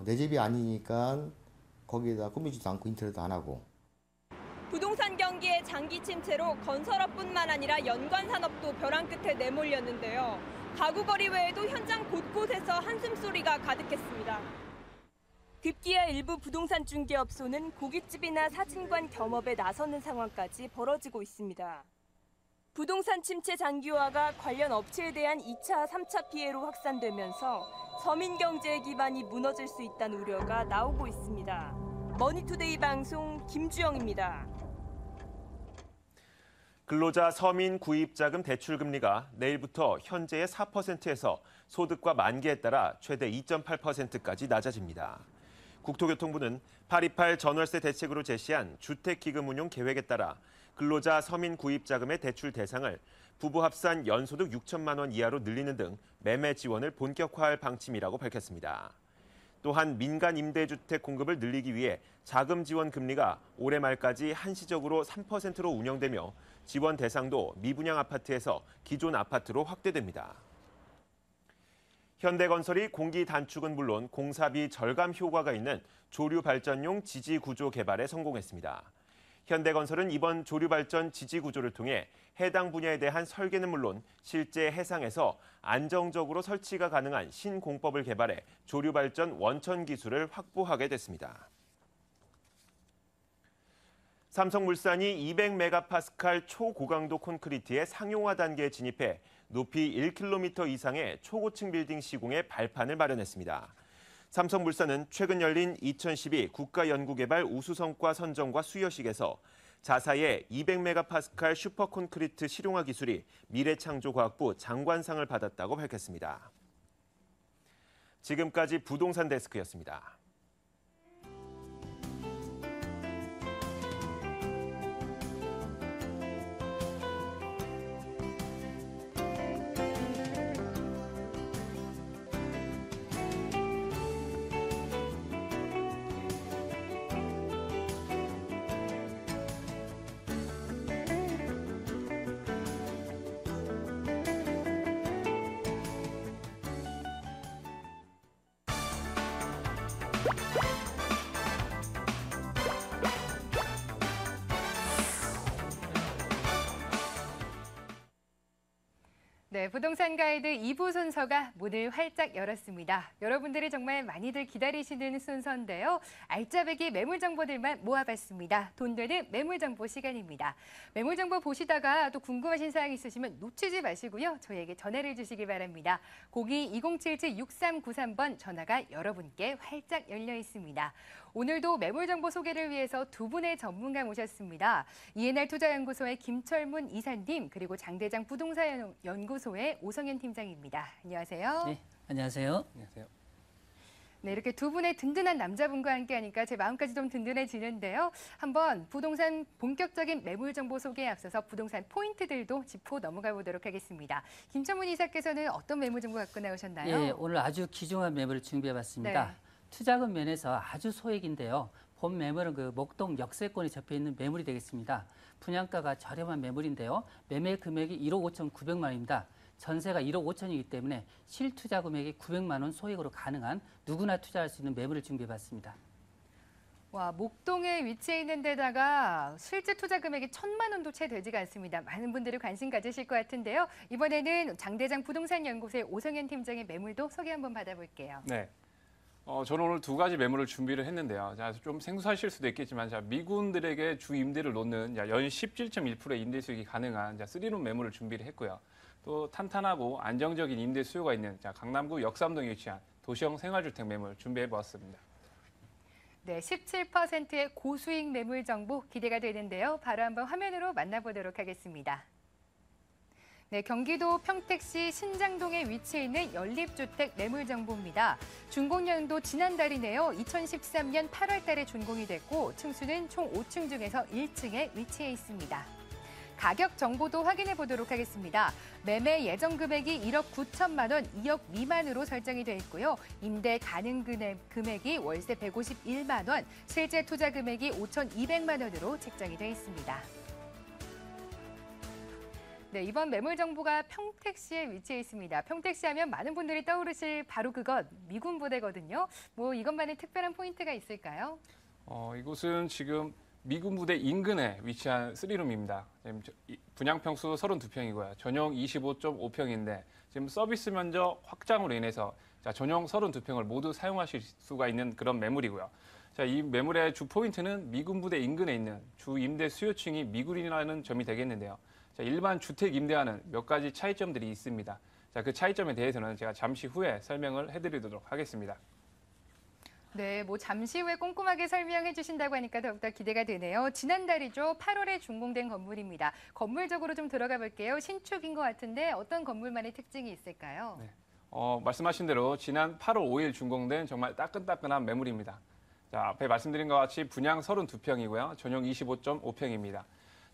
내 집이 아니니까 거기에다 꾸미지도 않고 인테리어도 안 하고. 부동산 경기의 장기 침체로 건설업뿐만 아니라 연관 산업도 벼랑 끝에 내몰렸는데요. 가구거리 외에도 현장 곳곳에서 한숨소리가 가득했습니다. 급기야 일부 부동산 중개업소는 고깃집이나 사진관 겸업에 나서는 상황까지 벌어지고 있습니다. 부동산 침체 장기화가 관련 업체에 대한 2차, 3차 피해로 확산되면서 서민 경제의 기반이 무너질 수 있다는 우려가 나오고 있습니다. 머니투데이 방송 김주영입니다. 근로자 서민 구입자금 대출금리가 내일부터 현재의 4%에서 소득과 만기에 따라 최대 2.8%까지 낮아집니다. 국토교통부는 828 전월세 대책으로 제시한 주택기금 운용 계획에 따라 근로자 서민 구입자금의 대출 대상을 부부 합산 연소득 6천만 원 이하로 늘리는 등 매매 지원을 본격화할 방침이라고 밝혔습니다. 또한 민간 임대주택 공급을 늘리기 위해 자금 지원 금리가 올해 말까지 한시적으로 3%로 운영되며 지원 대상도 미분양 아파트에서 기존 아파트로 확대됩니다. 현대건설이 공기 단축은 물론 공사비 절감 효과가 있는 조류 발전용 지지 구조 개발에 성공했습니다. 현대건설은 이번 조류 발전 지지 구조를 통해 해당 분야에 대한 설계는 물론 실제 해상에서 안정적으로 설치가 가능한 신공법을 개발해 조류 발전 원천 기술을 확보하게 됐습니다. 삼성물산이 200메가파스칼 초고강도 콘크리트의 상용화 단계에 진입해 높이 1km 이상의 초고층 빌딩 시공에 발판을 마련했습니다. 삼성물산은 최근 열린 2012 국가연구개발 우수성과 선정과 수여식에서 자사의 200메가파스칼 슈퍼콘크리트 실용화 기술이 미래창조과학부 장관상을 받았다고 밝혔습니다. 지금까지 부동산 데스크였습니다. 네, 부동산 가이드 2부 순서가 문을 활짝 열었습니다. 여러분들이 정말 많이들 기다리시는 순서인데요. 알짜배기 매물 정보들만 모아봤습니다. 돈 되는 매물 정보 시간입니다. 매물 정보 보시다가 또 궁금하신 사항 있으시면 놓치지 마시고요. 저희에게 전화를 주시기 바랍니다. 02-2077-6393번 전화가 여러분께 활짝 열려 있습니다. 오늘도 매물 정보 소개를 위해서 두 분의 전문가 모셨습니다. 이해날 투자연구소의 김철문 이사님, 그리고 장대장 부동산 연구소의 오성현 팀장입니다. 안녕하세요. 네, 안녕하세요. 안녕하세요. 네, 이렇게 두 분의 든든한 남자분과 함께하니까 제 마음까지 좀 든든해지는데요. 한번 부동산 본격적인 매물 정보 소개에 앞서서 부동산 포인트들도 짚고 넘어가 보도록 하겠습니다. 김천문 이사께서는 어떤 매물 정보 갖고 나오셨나요? 예, 오늘 아주 귀중한 매물을 준비해봤습니다. 네. 투자금 면에서 아주 소액인데요. 본 매물은 그 목동 역세권에 접해 있는 매물이 되겠습니다. 분양가가 저렴한 매물인데요. 매매 금액이 1억 5,900만 원입니다. 전세가 1억 5천이기 때문에 실투자 금액이 900만 원 소액으로 가능한 누구나 투자할 수 있는 매물을 준비해봤습니다. 와, 목동에 위치해 있는 데다가 실제 투자 금액이 1,000만 원도 채 되지가 않습니다. 많은 분들이 관심 가지실 것 같은데요. 이번에는 장대장 부동산 연구소의 오성현 팀장의 매물도 소개 한번 받아볼게요. 네. 저는 오늘 두 가지 매물을 준비를 했는데요. 자, 좀 생소하실 수도 있겠지만, 자, 미군들에게 주 임대를 놓는 연 17.1%의 임대 수익이 가능한 3룸 매물을 준비를 했고요. 또 탄탄하고 안정적인 임대 수요가 있는 강남구 역삼동에 위치한 도시형 생활주택 매물 준비해 보았습니다. 네, 17%의 고수익 매물 정보 기대가 되는데요. 바로 한번 화면으로 만나보도록 하겠습니다. 네, 경기도 평택시 신장동에 위치해 있는 연립주택 매물 정보입니다. 준공연도 지난달이네요. 2013년 8월 달에 준공이 됐고 층수는 총 5층 중에서 1층에 위치해 있습니다. 가격 정보도 확인해 보도록 하겠습니다. 매매 예정 금액이 1억 9천만 원, 2억 미만으로 설정이 돼 있고요. 임대 가능 금액이 월세 151만 원, 실제 투자 금액이 5,200만 원으로 책정이 돼 있습니다. 네, 이번 매물 정보가 평택시에 위치해 있습니다. 평택시 하면 많은 분들이 떠오르실 바로 그것, 미군 부대거든요. 뭐 이것만의 특별한 포인트가 있을까요? 이곳은 지금 미군 부대 인근에 위치한 3룸입니다. 분양 평수 32평이고요. 전용 25.5평인데 지금 서비스 면적 확장으로 인해서 전용 32평을 모두 사용하실 수가 있는 그런 매물이고요. 자, 이 매물의 주 포인트는 미군 부대 인근에 있는 주 임대 수요층이 미군이라는 점이 되겠는데요. 자, 일반 주택 임대와는 몇 가지 차이점들이 있습니다. 자, 그 차이점에 대해서는 제가 잠시 후에 설명을 해드리도록 하겠습니다. 네, 뭐 잠시 후에 꼼꼼하게 설명해 주신다고 하니까 더욱더 기대가 되네요. 지난달이죠. 8월에 준공된 건물입니다. 건물적으로 좀 들어가 볼게요. 신축인 것 같은데 어떤 건물만의 특징이 있을까요? 네. 말씀하신 대로 지난 8월 5일 준공된 정말 따끈따끈한 매물입니다. 자, 앞에 말씀드린 것 같이 분양 32평이고요. 전용 25.5평입니다.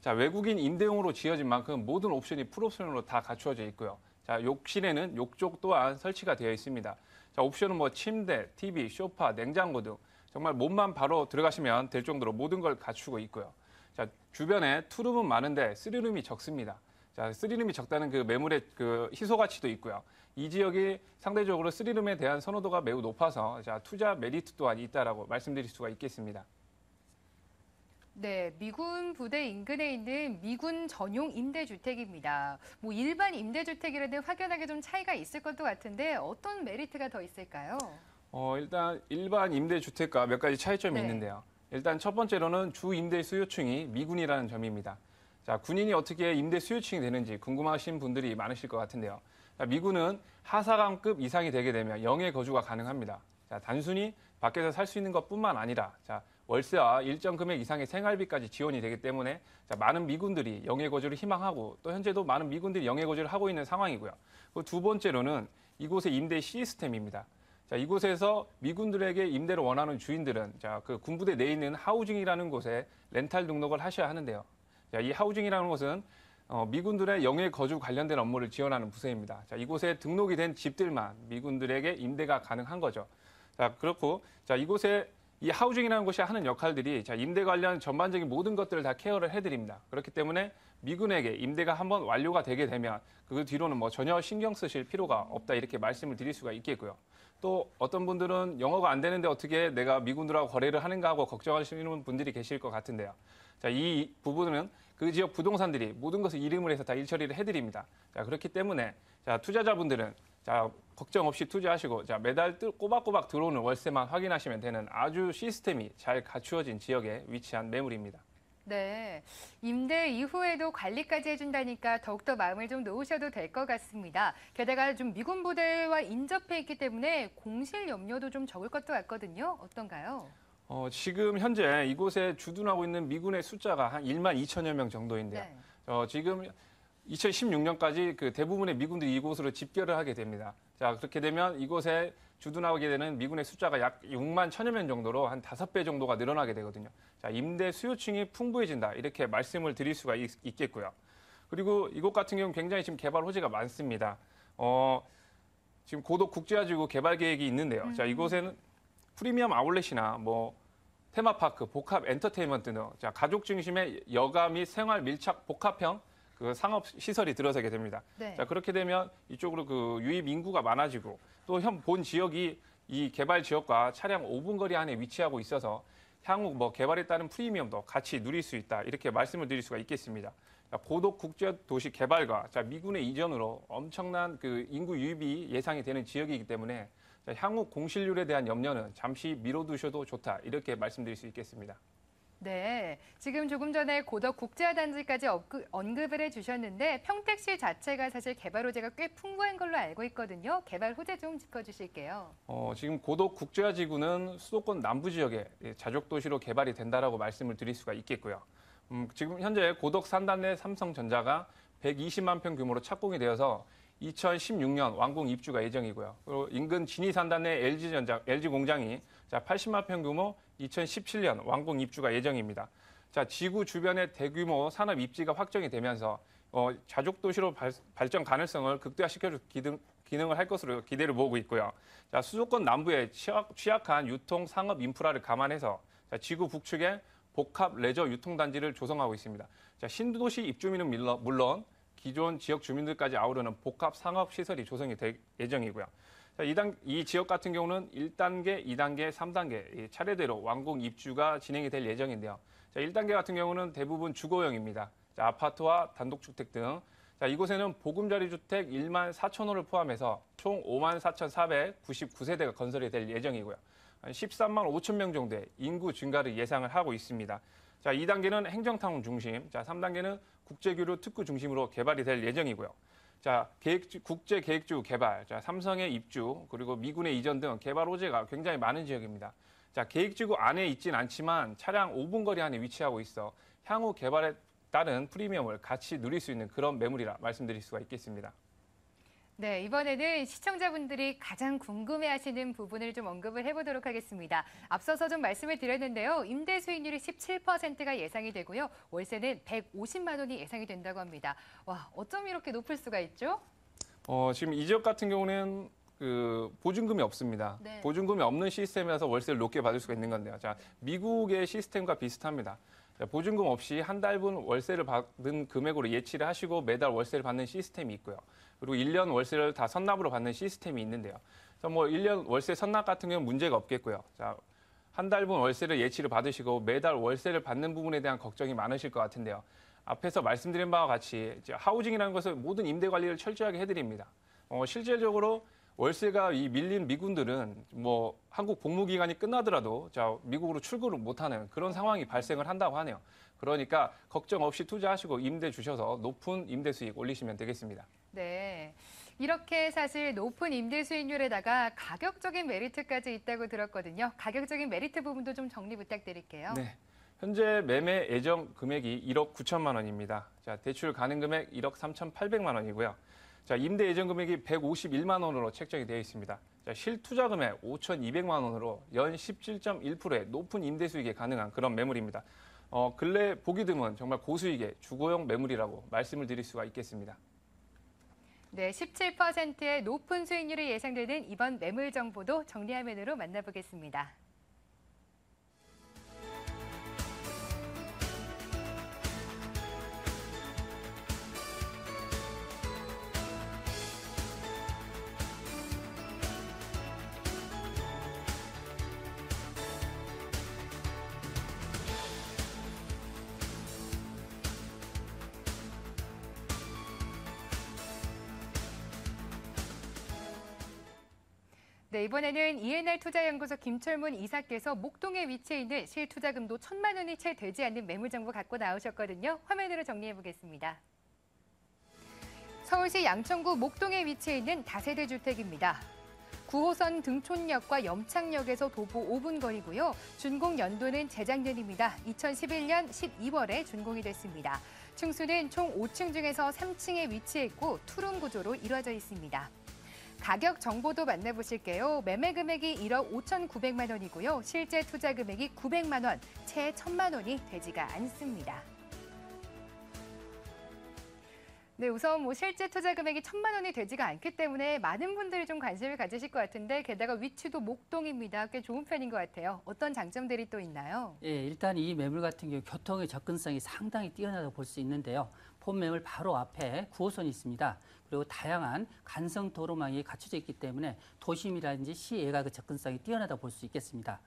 자, 외국인 임대용으로 지어진 만큼 모든 옵션이 풀옵션으로 다 갖추어져 있고요. 자, 욕실에는 욕조 또한 설치가 되어 있습니다. 자, 옵션은 뭐 침대, TV, 소파, 냉장고 등 정말 몸만 바로 들어가시면 될 정도로 모든 걸 갖추고 있고요. 자, 주변에 투룸은 많은데 3룸이 적습니다. 자, 3룸이 적다는 그 매물의 그 희소 가치도 있고요. 이 지역이 상대적으로 3룸에 대한 선호도가 매우 높아서 자, 투자 메리트 또한 있다라고 말씀드릴 수가 있겠습니다. 네, 미군 부대 인근에 있는 미군 전용 임대주택입니다. 뭐 일반 임대주택이라도 확연하게 좀 차이가 있을 것도 같은데 어떤 메리트가 더 있을까요? 일단 일반 임대주택과 몇 가지 차이점이 있는데요. 일단 첫 번째로는 주 임대 수요층이 미군이라는 점입니다. 자, 군인이 어떻게 임대 수요층이 되는지 궁금하신 분들이 많으실 것 같은데요. 자, 미군은 하사관급 이상이 되게 되면 영해 거주가 가능합니다. 자, 단순히 밖에서 살 수 있는 것뿐만 아니라 월세와 일정 금액 이상의 생활비까지 지원이 되기 때문에 많은 미군들이 영해 거주를 희망하고 또 현재도 많은 미군들이 영해 거주를 하고 있는 상황이고요. 두 번째로는 이곳의 임대 시스템입니다. 자, 이곳에서 미군들에게 임대를 원하는 주인들은 그 군부대 내에 있는 하우징이라는 곳에 렌탈 등록을 하셔야 하는데요. 자, 이 하우징이라는 곳은 미군들의 영해 거주 관련된 업무를 지원하는 부서입니다. 자, 이곳에 등록이 된 집들만 미군들에게 임대가 가능한 거죠. 자, 그렇고 이곳에 이 하우징이라는 곳이 하는 역할들이 임대 관련 전반적인 모든 것들을 다 케어를 해드립니다. 그렇기 때문에 미군에게 임대가 한번 완료가 되게 되면 그 뒤로는 뭐 전혀 신경 쓰실 필요가 없다 이렇게 말씀을 드릴 수가 있겠고요. 또 어떤 분들은 영어가 안 되는데 어떻게 내가 미군들하고 거래를 하는가 하고 걱정하시는 분들이 계실 것 같은데요. 자, 이 부분은 그 지역 부동산들이 모든 것을 이름을 해서 다 일처리를 해드립니다. 자, 그렇기 때문에 투자자분들은 걱정 없이 투자하시고 매달 꼬박꼬박 들어오는 월세만 확인하시면 되는 아주 시스템이 잘 갖추어진 지역에 위치한 매물입니다. 네, 임대 이후에도 관리까지 해준다니까 더욱더 마음을 좀 놓으셔도 될 것 같습니다. 게다가 좀 미군 부대와 인접해 있기 때문에 공실 염려도 좀 적을 것도 같거든요. 어떤가요? 지금 현재 이곳에 주둔하고 있는 미군의 숫자가 한 1만 2천여 명 정도인데요. 네. 지금 2016년까지 그 대부분의 미군들이 이곳으로 집결을 하게 됩니다. 자, 그렇게 되면 이곳에 주둔하게 되는 미군의 숫자가 약 6만 1천여 명 정도로 한 5배 정도가 늘어나게 되거든요. 자, 임대 수요층이 풍부해진다. 이렇게 말씀을 드릴 수가 있겠고요. 그리고 이곳 같은 경우는 굉장히 지금 개발 호재가 많습니다. 지금 고덕 국제화지구 개발 계획이 있는데요. 자, 이곳에는 프리미엄 아울렛이나 뭐 테마파크, 복합 엔터테인먼트 등 자, 가족 중심의 여가 및 생활 밀착 복합형 그 상업 시설이 들어서게 됩니다. 네. 자, 그렇게 되면 이쪽으로 그 유입 인구가 많아지고 또 본 지역이 이 개발 지역과 차량 5분 거리 안에 위치하고 있어서 향후 뭐 개발에 따른 프리미엄도 같이 누릴 수 있다. 이렇게 말씀을 드릴 수가 있겠습니다. 자, 고덕 국제 도시 개발과 자, 미군의 이전으로 엄청난 그 인구 유입이 예상이 되는 지역이기 때문에 자, 향후 공실률에 대한 염려는 잠시 미뤄두셔도 좋다. 이렇게 말씀드릴 수 있겠습니다. 네, 지금 조금 전에 고덕 국제화단지까지 언급을 해주셨는데 평택시 자체가 사실 개발 호재가 꽤 풍부한 걸로 알고 있거든요. 개발 호재 좀 짚어주실게요. 지금 고덕 국제화지구는 수도권 남부 지역에 자족도시로 개발이 된다라고 말씀을 드릴 수가 있겠고요. 지금 현재 고덕 산단 내 삼성전자가 120만 평 규모로 착공이 되어서 2016년 완공 입주가 예정이고요. 그리고 인근 진이 산단 내 LG 공장이 자, 80만 평 규모 2017년 완공 입주가 예정입니다. 자, 지구 주변의 대규모 산업 입지가 확정이 되면서 자족 도시로 발전 가능성을 극대화시켜줄 기능을 할 것으로 기대를 모으고 있고요. 자, 수도권 남부의 취약한 유통 상업 인프라를 감안해서 자, 지구 북측에 복합 레저 유통단지를 조성하고 있습니다. 자, 신도시 입주민은 물론 기존 지역 주민들까지 아우르는 복합 상업 시설이 조성이 될 예정이고요. 자, 이 지역 같은 경우는 1단계, 2단계, 3단계 차례대로 완공 입주가 진행이 될 예정인데요. 자, 1단계 같은 경우는 대부분 주거용입니다. 자, 아파트와 단독주택 등 자, 이곳에는 보금자리 주택 1만 4천 호를 포함해서 총 5만 4,499세대가 건설이 될 예정이고요. 한 13만 5천 명 정도의 인구 증가를 예상을 하고 있습니다. 자, 2단계는 행정타운 중심, 자, 3단계는 국제교류 특구 중심으로 개발이 될 예정이고요. 자, 국제 계획지구 개발, 자, 삼성의 입주, 그리고 미군의 이전 등 개발 호재가 굉장히 많은 지역입니다. 자, 계획지구 안에 있진 않지만 차량 5분 거리 안에 위치하고 있어 향후 개발에 따른 프리미엄을 같이 누릴 수 있는 그런 매물이라 말씀드릴 수가 있겠습니다. 네, 이번에는 시청자분들이 가장 궁금해하시는 부분을 좀 언급을 해보도록 하겠습니다. 앞서서 좀 말씀을 드렸는데요. 임대 수익률이 17%가 예상이 되고요. 월세는 150만 원이 예상이 된다고 합니다. 와, 어쩜 이렇게 높을 수가 있죠? 지금 이 지역 같은 경우는 그 보증금이 없습니다. 네. 보증금이 없는 시스템이라서 월세를 높게 받을 수가 있는 건데요. 자, 미국의 시스템과 비슷합니다. 자, 보증금 없이 한 달분 월세를 받은 금액으로 예치를 하시고 매달 월세를 받는 시스템이 있고요. 그리고 1년 월세를 다 선납으로 받는 시스템이 있는데요. 그래서 뭐 1년 월세 선납 같은 경우는 문제가 없겠고요. 자, 한 달분 월세를 예치를 받으시고 매달 월세를 받는 부분에 대한 걱정이 많으실 것 같은데요. 앞에서 말씀드린 바와 같이 이제 하우징이라는 것은 모든 임대 관리를 철저하게 해드립니다. 실질적으로 월세가 이 밀린 미군들은 뭐 한국 복무 기간이 끝나더라도 자, 미국으로 출국을 못하는 그런 상황이 발생을 한다고 하네요. 그러니까 걱정 없이 투자하시고 임대 주셔서 높은 임대 수익 올리시면 되겠습니다. 네, 이렇게 사실 높은 임대 수익률에다가 가격적인 메리트까지 있다고 들었거든요. 가격적인 메리트 부분도 좀 정리 부탁드릴게요. 네, 현재 매매 예정 금액이 1억 9천만 원입니다. 자, 대출 가능 금액 1억 3,800만 원이고요. 자, 임대 예정 금액이 151만 원으로 책정이 되어 있습니다. 자, 실투자 금액 5,200만 원으로 연 17.1%의 높은 임대 수익이 가능한 그런 매물입니다. 근래 보기 드문 정말 고수익의 주거용 매물이라고 말씀을 드릴 수가 있겠습니다. 네, 17%의 높은 수익률이 예상되는 이번 매물 정보도 정리화면으로 만나보겠습니다. 네, 이번에는 ENR 투자연구소 김철문 이사께서 목동에 위치해 있는 실투자금도 1,000만 원이 채 되지 않는 매물 정보 갖고 나오셨거든요. 화면으로 정리해 보겠습니다. 서울시 양천구 목동에 위치해 있는 다세대 주택입니다. 9호선 등촌역과 염창역에서 도보 5분 거리고요. 준공 연도는 재작년입니다. 2011년 12월에 준공이 됐습니다. 층수는 총 5층 중에서 3층에 위치했고 투룸 구조로 이루어져 있습니다. 가격 정보도 만나보실게요. 매매 금액이 1억 5,900만 원이고요. 실제 투자 금액이 900만 원, 채 1,000만 원이 되지가 않습니다. 네, 우선 실제 투자 금액이 1,000만 원이 되지가 않기 때문에 많은 분들이 좀 관심을 가지실 것 같은데 게다가 위치도 목동입니다. 꽤 좋은 편인 것 같아요. 어떤 장점들이 또 있나요? 예, 일단 이 매물 같은 경우 교통의 접근성이 상당히 뛰어나다고 볼 수 있는데요. 본 매물 바로 앞에 9호선이 있습니다. 그리고 다양한 간성 도로망이 갖춰져 있기 때문에 도심이라든지 시외가 그 접근성이 뛰어나다고 볼 수 있겠습니다.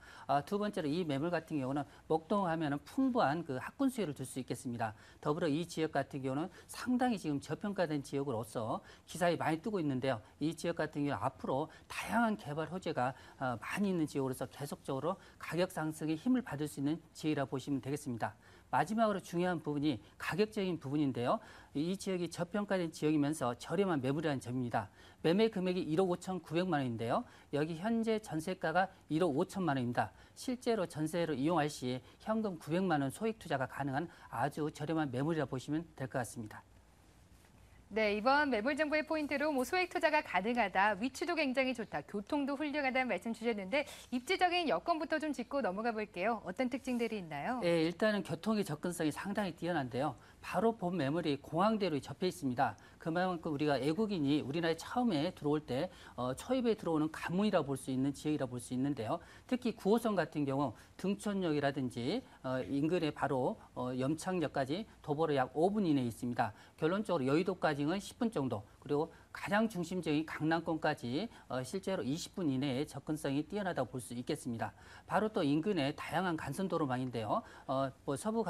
두 번째로 이 매물 같은 경우는 목동하면은 풍부한 그 학군 수요를 줄 수 있겠습니다. 더불어 이 지역 같은 경우는 상당히 지금 저평가된 지역으로서 기사에 많이 뜨고 있는데요. 이 지역 같은 경우 앞으로 다양한 개발 호재가 많이 있는 지역으로서 계속적으로 가격 상승에 힘을 받을 수 있는 지역이라고 보시면 되겠습니다. 마지막으로 중요한 부분이 가격적인 부분인데요. 이 지역이 저평가된 지역이면서 저렴한 매물이라는 점입니다. 매매 금액이 1억 5,900만 원인데요. 여기 현재 전세가가 1억 5천만 원입니다. 실제로 전세로 이용할 시 현금 900만 원 소액 투자가 가능한 아주 저렴한 매물이라고 보시면 될 것 같습니다. 네, 이번 매물 정보의 포인트로 소액 투자가 가능하다, 위치도 굉장히 좋다, 교통도 훌륭하다는 말씀 주셨는데 입지적인 여건부터 좀 짚고 넘어가 볼게요. 어떤 특징들이 있나요? 네, 일단은 교통의 접근성이 상당히 뛰어난데요. 바로 본 매물이 공항대로 접해 있습니다. 그만큼 우리가 외국인이 우리나라에 처음에 들어올 때 초입에 들어오는 관문이라고 볼 수 있는 지역이라고 볼 수 있는데요. 특히 9호선 같은 경우 등촌역이라든지 인근에 바로 염창역까지 도보로 약 5분 이내에 있습니다. 결론적으로 여의도까지는 10분 정도, 그리고 가장 중심적인 강남권까지 실제로 20분 이내에 접근성이 뛰어나다고 볼 수 있겠습니다. 바로 또 인근에 다양한 간선도로망인데요. 서부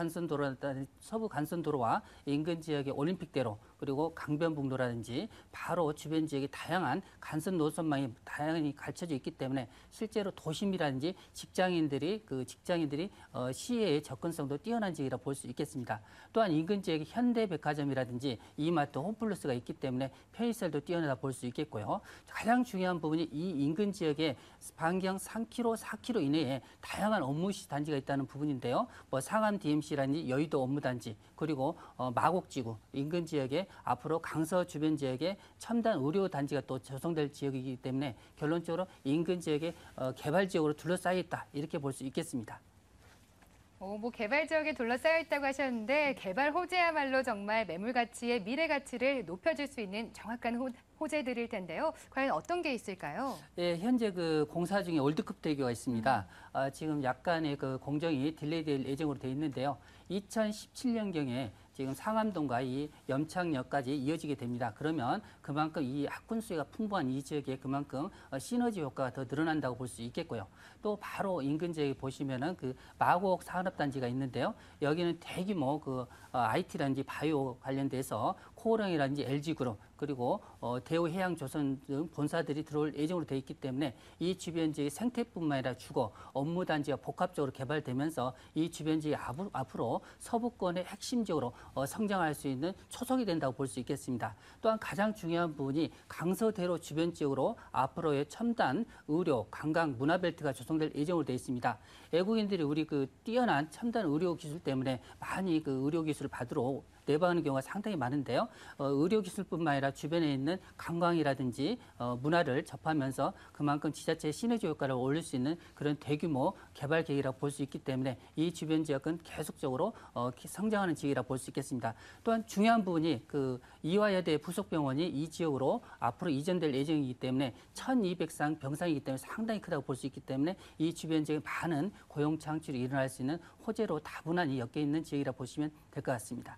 간선도로와 인근 지역의 올림픽대로, 그리고 강변북로라든지 바로 주변 지역의 다양한 간선 노선망이 다양히 갖춰져 있기 때문에 실제로 도심이라든지 직장인들이 시외의 접근성도 뛰어난 지역이라고 볼 수 있겠습니다. 또한 인근 지역에 현대백화점이라든지 이마트, 홈플러스가 있기 때문에 편의시설도 뛰어나다 볼 수 있겠고요. 가장 중요한 부분이 이 인근 지역에 반경 3km, 4km 이내에 다양한 업무시 단지가 있다는 부분인데요. 상암 DMC라든지 여의도 업무단지, 그리고 마곡지구 인근 지역에 앞으로 강서 주변 지역에 첨단 의료 단지가 또 조성될 지역이기 때문에 결론적으로 인근 지역에 개발 지역으로 둘러싸여 있다, 이렇게 볼 수 있겠습니다. 개발 지역에 둘러싸여 있다고 하셨는데 개발 호재야말로 정말 매물 가치의 미래 가치를 높여줄 수 있는 정확한 호재들일 텐데요. 과연 어떤 게 있을까요? 예, 현재 그 공사 중에 월드컵 대교가 있습니다. 지금 약간의 그 공정이 딜레이될 예정으로 되어 있는데요. 2017년경에 지금 상암동과 이 염창역까지 이어지게 됩니다. 그러면 그만큼 이 학군 수요가 풍부한 이 지역에 그만큼 시너지 효과가 더 늘어난다고 볼 수 있겠고요. 또 바로 인근 지역에 보시면은 그 마곡 산업단지가 있는데요. 여기는 대규모 그 IT라든지 바이오 관련돼서 코오롱이라든지 LG그룹, 그리고 대우해양조선 등 본사들이 들어올 예정으로 되어 있기 때문에 이 주변 지역의 생태뿐만 아니라 주거, 업무 단지가 복합적으로 개발되면서 이 주변 지역이 앞으로 서부권의 핵심 지역으로 성장할 수 있는 초석이 된다고 볼 수 있겠습니다. 또한 가장 중요한 부분이 강서대로 주변 지역으로 앞으로의 첨단 의료, 관광, 문화벨트가 조성될 예정으로 되어 있습니다. 외국인들이 우리 그 뛰어난 첨단 의료 기술 때문에 많이 그 의료 기술을 받으러 내방하는 경우가 상당히 많은데요. 의료기술뿐만 아니라 주변에 있는 관광이라든지 문화를 접하면서 그만큼 지자체의 시너지 효과를 올릴 수 있는 그런 대규모 개발 계획이라고 볼 수 있기 때문에 이 주변 지역은 계속적으로 성장하는 지역이라고 볼 수 있겠습니다. 또한 중요한 부분이 그 이화여대 부속병원이 이 지역으로 앞으로 이전될 예정이기 때문에 1200상 병상이기 때문에 상당히 크다고 볼 수 있기 때문에 이 주변 지역에 많은 고용 창출이 일어날 수 있는 호재로 다분히 엮여 있는 지역이라고 보시면 될 것 같습니다.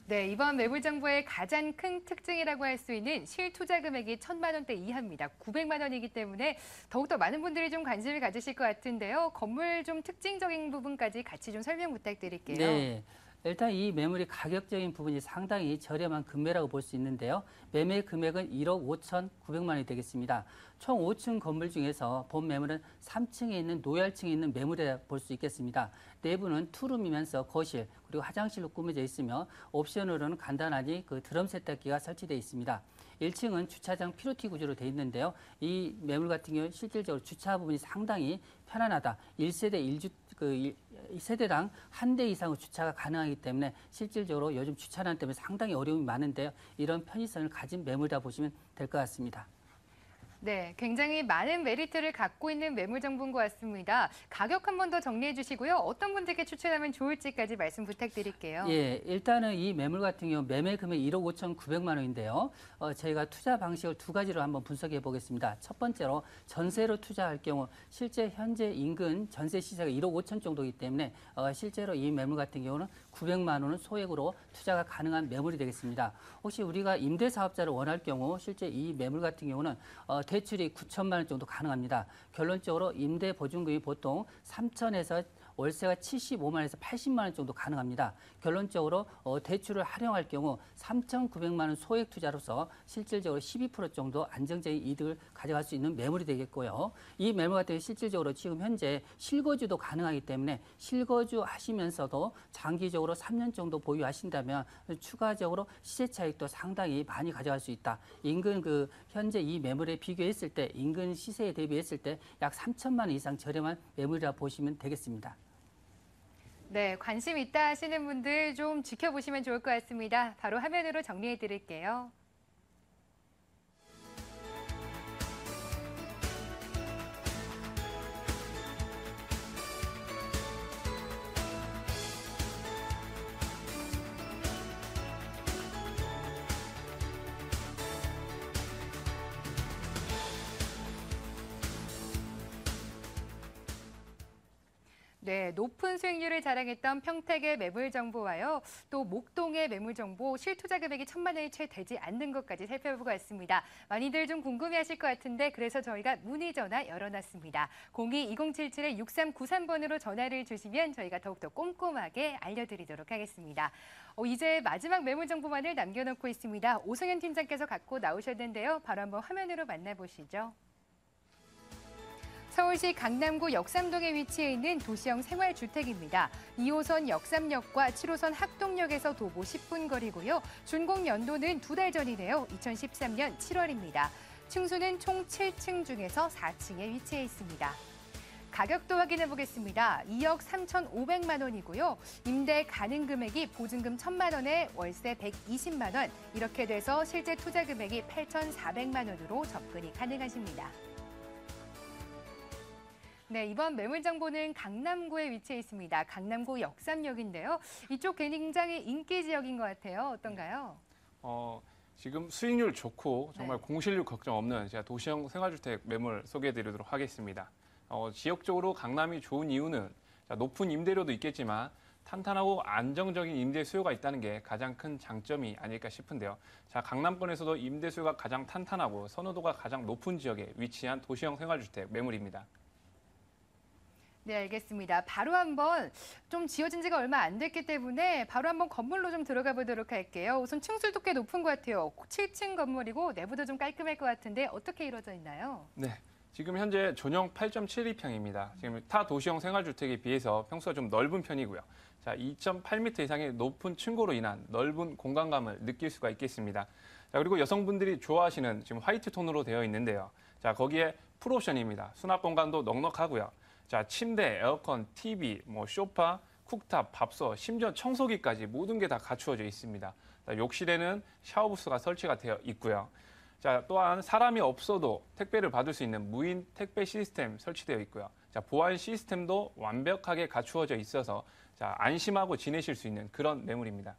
네, 이번 매물 정보의 가장 큰 특징이라고 할 수 있는 실투자 금액이 1,000만 원대 이하입니다. 900만 원이기 때문에 더욱더 많은 분들이 좀 관심을 가지실 것 같은데요. 건물 좀 특징적인 부분까지 같이 좀 설명 부탁드릴게요. 네. 일단 이 매물의 가격적인 부분이 상당히 저렴한 금매라고 볼 수 있는데요. 매매 금액은 1억 5,900만 원이 되겠습니다. 총 5층 건물 중에서 본 매물은 3층에 있는 노열층에 있는 매물이라 볼 수 있겠습니다. 내부는 투룸이면서 거실 그리고 화장실로 꾸며져 있으며 옵션으로는 간단하니 그 드럼 세탁기가 설치되어 있습니다. 1층은 주차장 피로티 구조로 되어 있는데요. 이 매물 같은 경우 실질적으로 주차 부분이 상당히 편안하다. 1세대 이 세대당 한 대 이상의 주차가 가능하기 때문에 실질적으로 요즘 주차난 때문에 상당히 어려움이 많은데요. 이런 편의성을 가진 매물이라 보시면 될 것 같습니다. 네, 굉장히 많은 메리트를 갖고 있는 매물 정보인 것 같습니다. 가격 한 번 더 정리해 주시고요. 어떤 분들께 추천하면 좋을지까지 말씀 부탁드릴게요. 예, 일단은 이 매물 같은 경우 매매 금액 1억 5,900만 원인데요. 저희가 투자 방식을 두 가지로 한번 분석해 보겠습니다. 첫 번째로 전세로 투자할 경우 실제 현재 인근 전세 시세가 1억 5천 정도이기 때문에 실제로 이 매물 같은 경우는 900만 원은 소액으로 투자가 가능한 매물이 되겠습니다. 혹시 우리가 임대 사업자를 원할 경우 실제 이 매물 같은 경우는 대출이 9천만 원 정도 가능합니다. 결론적으로 임대 보증금이 보통 3천에서 월세가 75만 원에서 80만 원 정도 가능합니다. 결론적으로 대출을 활용할 경우 3,900만 원 소액 투자로서 실질적으로 12% 정도 안정적인 이득을 가져갈 수 있는 매물이 되겠고요. 이 매물 같은 경우 실질적으로 지금 현재 실거주도 가능하기 때문에 실거주 하시면서도 장기적으로 3년 정도 보유하신다면 추가적으로 시세 차익도 상당히 많이 가져갈 수 있다. 인근 현재 이 매물에 비교했을 때 인근 시세에 대비했을 때 약 3천만 원 이상 저렴한 매물이라 보시면 되겠습니다. 네, 관심 있다 하시는 분들 좀 지켜보시면 좋을 것 같습니다. 바로 화면으로 정리해 드릴게요. 네, 높은 수익률을 자랑했던 평택의 매물 정보와요. 또 목동의 매물 정보, 실투자 금액이 1,000만 원이 채 되지 않는 것까지 살펴보고 왔습니다. 많이들 좀 궁금해하실 것 같은데 그래서 저희가 문의 전화 열어놨습니다. 02-2077-6393번으로 전화를 주시면 저희가 더욱더 꼼꼼하게 알려드리도록 하겠습니다. 이제 마지막 매물 정보만을 남겨놓고 있습니다. 오승현 팀장께서 갖고 나오셨는데요. 바로 한번 화면으로 만나보시죠. 서울시 강남구 역삼동에 위치해 있는 도시형 생활주택입니다. 2호선 역삼역과 7호선 학동역에서 도보 10분 거리고요. 준공 연도는 2달 전이네요. 2013년 7월입니다. 층수는 총 7층 중에서 4층에 위치해 있습니다. 가격도 확인해 보겠습니다. 2억 3,500만 원이고요. 임대 가능 금액이 보증금 1,000만 원에 월세 120만 원. 이렇게 돼서 실제 투자 금액이 8,400만 원으로 접근이 가능하십니다. 네, 이번 매물 정보는 강남구에 위치해 있습니다. 강남구 역삼역인데요. 이쪽 굉장히 인기 지역인 것 같아요. 어떤가요? 지금 수익률 좋고 정말 네. 공실률 걱정 없는 제가 도시형 생활주택 매물 소개해드리도록 하겠습니다. 지역적으로 강남이 좋은 이유는 높은 임대료도 있겠지만 탄탄하고 안정적인 임대 수요가 있다는 게 가장 큰 장점이 아닐까 싶은데요. 자, 강남권에서도 임대 수요가 가장 탄탄하고 선호도가 가장 높은 지역에 위치한 도시형 생활주택 매물입니다. 네, 알겠습니다. 바로 한번 좀 지어진 지가 얼마 안 됐기 때문에 바로 한번 건물로 좀 들어가 보도록 할게요. 우선 층수도 꽤 높은 것 같아요. 7층 건물이고 내부도 좀 깔끔할 것 같은데 어떻게 이루어져 있나요? 네, 지금 현재 전용 8.72평입니다. 지금 타 도시형 생활주택에 비해서 평수가 좀 넓은 편이고요. 자, 2.8m 이상의 높은 층고로 인한 넓은 공간감을 느낄 수가 있겠습니다. 자, 그리고 여성분들이 좋아하시는 지금 화이트 톤으로 되어 있는데요. 자, 거기에 풀옵션입니다. 수납 공간도 넉넉하고요. 자, 침대, 에어컨, TV, 소파, 쿡탑, 밥솥, 심지어 청소기까지 모든 게 다 갖추어져 있습니다. 자, 욕실에는 샤워부스가 설치가 되어 있고요. 자, 또한 사람이 없어도 택배를 받을 수 있는 무인 택배 시스템 설치되어 있고요. 자, 보안 시스템도 완벽하게 갖추어져 있어서 자, 안심하고 지내실 수 있는 그런 매물입니다.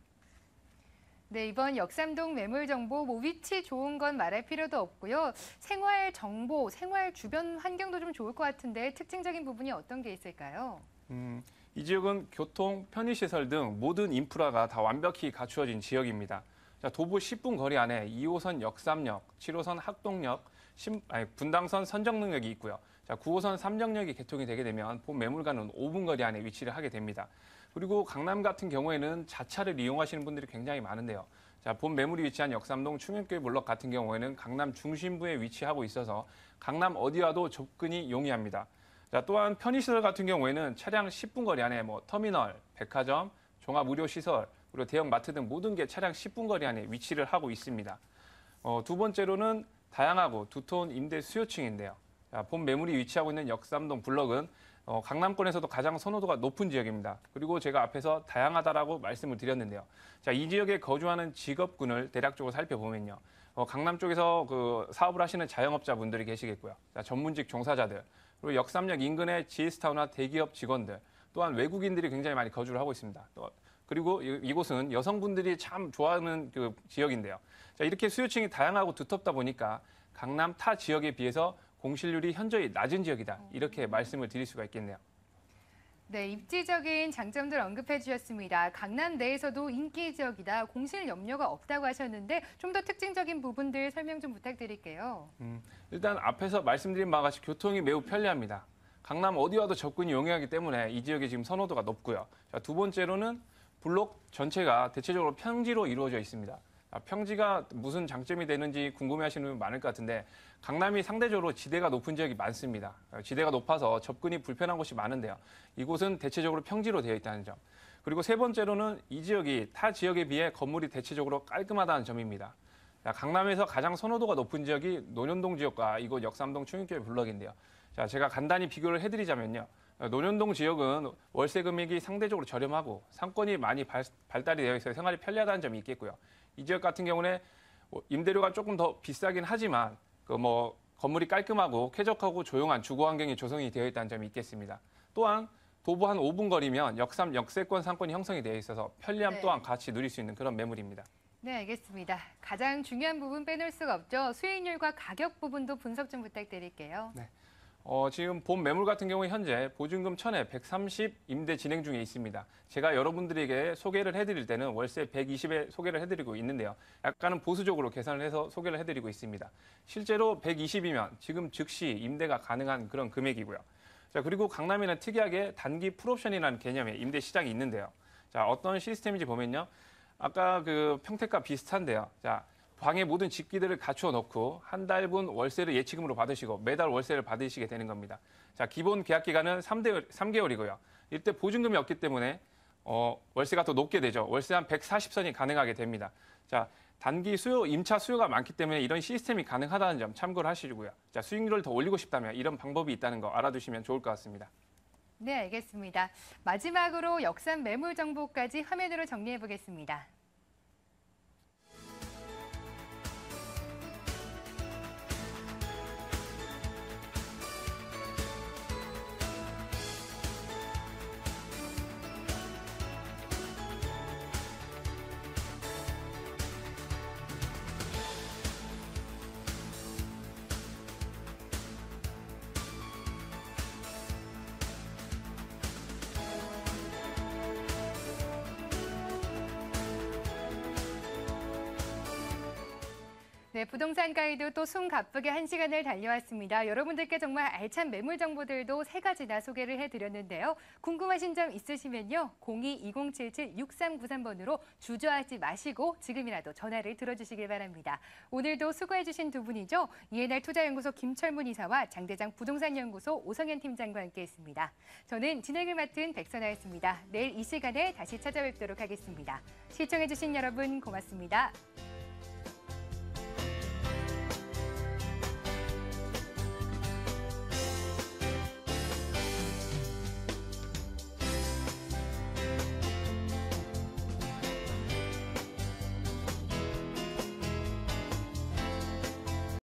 네, 이번 역삼동 매물 정보 위치 좋은 건 말할 필요도 없고요. 생활 정보, 생활 주변 환경도 좀 좋을 것 같은데 특징적인 부분이 어떤 게 있을까요? 이 지역은 교통, 편의시설 등 모든 인프라가 다 완벽히 갖추어진 지역입니다. 자, 도보 10분 거리 안에 2호선 역삼역, 7호선 학동역, 분당선 선정능력이 있고요. 자, 9호선 삼정역이 개통이 되게 되면 본 매물과는 5분 거리 안에 위치를 하게 됩니다. 그리고 강남 같은 경우에는 자차를 이용하시는 분들이 굉장히 많은데요. 자, 본 매물이 위치한 역삼동 충현교회 블록 같은 경우에는 강남 중심부에 위치하고 있어서 강남 어디 와도 접근이 용이합니다. 자, 또한 편의시설 같은 경우에는 차량 10분 거리 안에 터미널, 백화점, 종합의료시설, 그리고 대형 마트 등 모든 게 차량 10분 거리 안에 위치를 하고 있습니다. 두 번째로는 다양하고 두터운 임대 수요층인데요. 자, 본 매물이 위치하고 있는 역삼동 블록은 강남권에서도 가장 선호도가 높은 지역입니다. 그리고 제가 앞에서 다양하다라고 말씀을 드렸는데요. 자, 이 지역에 거주하는 직업군을 대략적으로 살펴보면요. 강남 쪽에서 그 사업을 하시는 자영업자분들이 계시겠고요. 자, 전문직 종사자들, 그리고 역삼역 인근의 GS타운과 대기업 직원들, 또한 외국인들이 굉장히 많이 거주를 하고 있습니다. 그리고 이곳은 여성분들이 참 좋아하는 그 지역인데요. 자, 이렇게 수요층이 다양하고 두텁다 보니까 강남 타 지역에 비해서 공실률이 현저히 낮은 지역이다. 이렇게 말씀을 드릴 수가 있겠네요. 네, 입지적인 장점들 언급해 주셨습니다. 강남 내에서도 인기 지역이다, 공실 염려가 없다고 하셨는데 좀 더 특징적인 부분들 설명 좀 부탁드릴게요. 일단 앞에서 말씀드린 바와 같이 교통이 매우 편리합니다. 강남 어디 와도 접근이 용이하기 때문에 이 지역이 지금 선호도가 높고요. 자, 두 번째로는 블록 전체가 대체적으로 평지로 이루어져 있습니다. 평지가 무슨 장점이 되는지 궁금해하시는 분 많을 것 같은데 강남이 상대적으로 지대가 높은 지역이 많습니다. 지대가 높아서 접근이 불편한 곳이 많은데요. 이곳은 대체적으로 평지로 되어 있다는 점. 그리고 세 번째로는 이 지역이 타 지역에 비해 건물이 대체적으로 깔끔하다는 점입니다. 강남에서 가장 선호도가 높은 지역이 논현동 지역과 이곳 역삼동 충익교회 블럭인데요. 자, 제가 간단히 비교를 해드리자면요. 논현동 지역은 월세 금액이 상대적으로 저렴하고 상권이 많이 발달이 되어 있어서 생활이 편리하다는 점이 있겠고요. 이 지역 같은 경우는 임대료가 조금 더 비싸긴 하지만 건물이 깔끔하고 쾌적하고 조용한 주거 환경이 조성이 되어 있다는 점이 있겠습니다. 또한 도보 한 5분 거리면 역삼 역세권 상권이 형성이 되어 있어서 편리함 또한 같이 누릴 수 있는 그런 매물입니다. 네, 알겠습니다. 가장 중요한 부분 빼놓을 수가 없죠. 수익률과 가격 부분도 분석 좀 부탁드릴게요. 네. 지금 본 매물 같은 경우 현재 보증금 1,000에 130 임대 진행 중에 있습니다. 제가 여러분들에게 소개를 해드릴 때는 월세 120에 소개를 해드리고 있는데요. 약간은 보수적으로 계산을 해서 소개를 해드리고 있습니다. 실제로 120이면 지금 즉시 임대가 가능한 그런 금액이고요. 자, 그리고 강남에는 특이하게 단기 풀옵션이라는 개념의 임대 시장이 있는데요. 자, 어떤 시스템인지 보면요. 아까 그 평택과 비슷한데요. 자, 방의 모든 집기들을 갖추어 놓고 한 달분 월세를 예치금으로 받으시고 매달 월세를 받으시게 되는 겁니다. 자, 기본 계약 기간은 3개월이고요. 이때 보증금이 없기 때문에 월세가 더 높게 되죠. 월세 한 140선이 가능하게 됩니다. 자, 단기 수요, 임차 수요가 많기 때문에 이런 시스템이 가능하다는 점 참고를 하시고요. 자, 수익률을 더 올리고 싶다면 이런 방법이 있다는 거 알아두시면 좋을 것 같습니다. 네, 알겠습니다. 마지막으로 역삼 매물 정보까지 화면으로 정리해 보겠습니다. 네, 부동산 가이드 또 숨 가쁘게 1시간을 달려왔습니다. 여러분들께 정말 알찬 매물 정보들도 3가지나 소개를 해드렸는데요. 궁금하신 점 있으시면요. 02-2077-6393번으로 주저하지 마시고 지금이라도 전화를 들어주시길 바랍니다. 오늘도 수고해주신 두 분이죠. 이해날 투자연구소 김철문 이사와 장대장 부동산연구소 오성현 팀장과 함께했습니다. 저는 진행을 맡은 백선아였습니다. 내일 이 시간에 다시 찾아뵙도록 하겠습니다. 시청해주신 여러분 고맙습니다.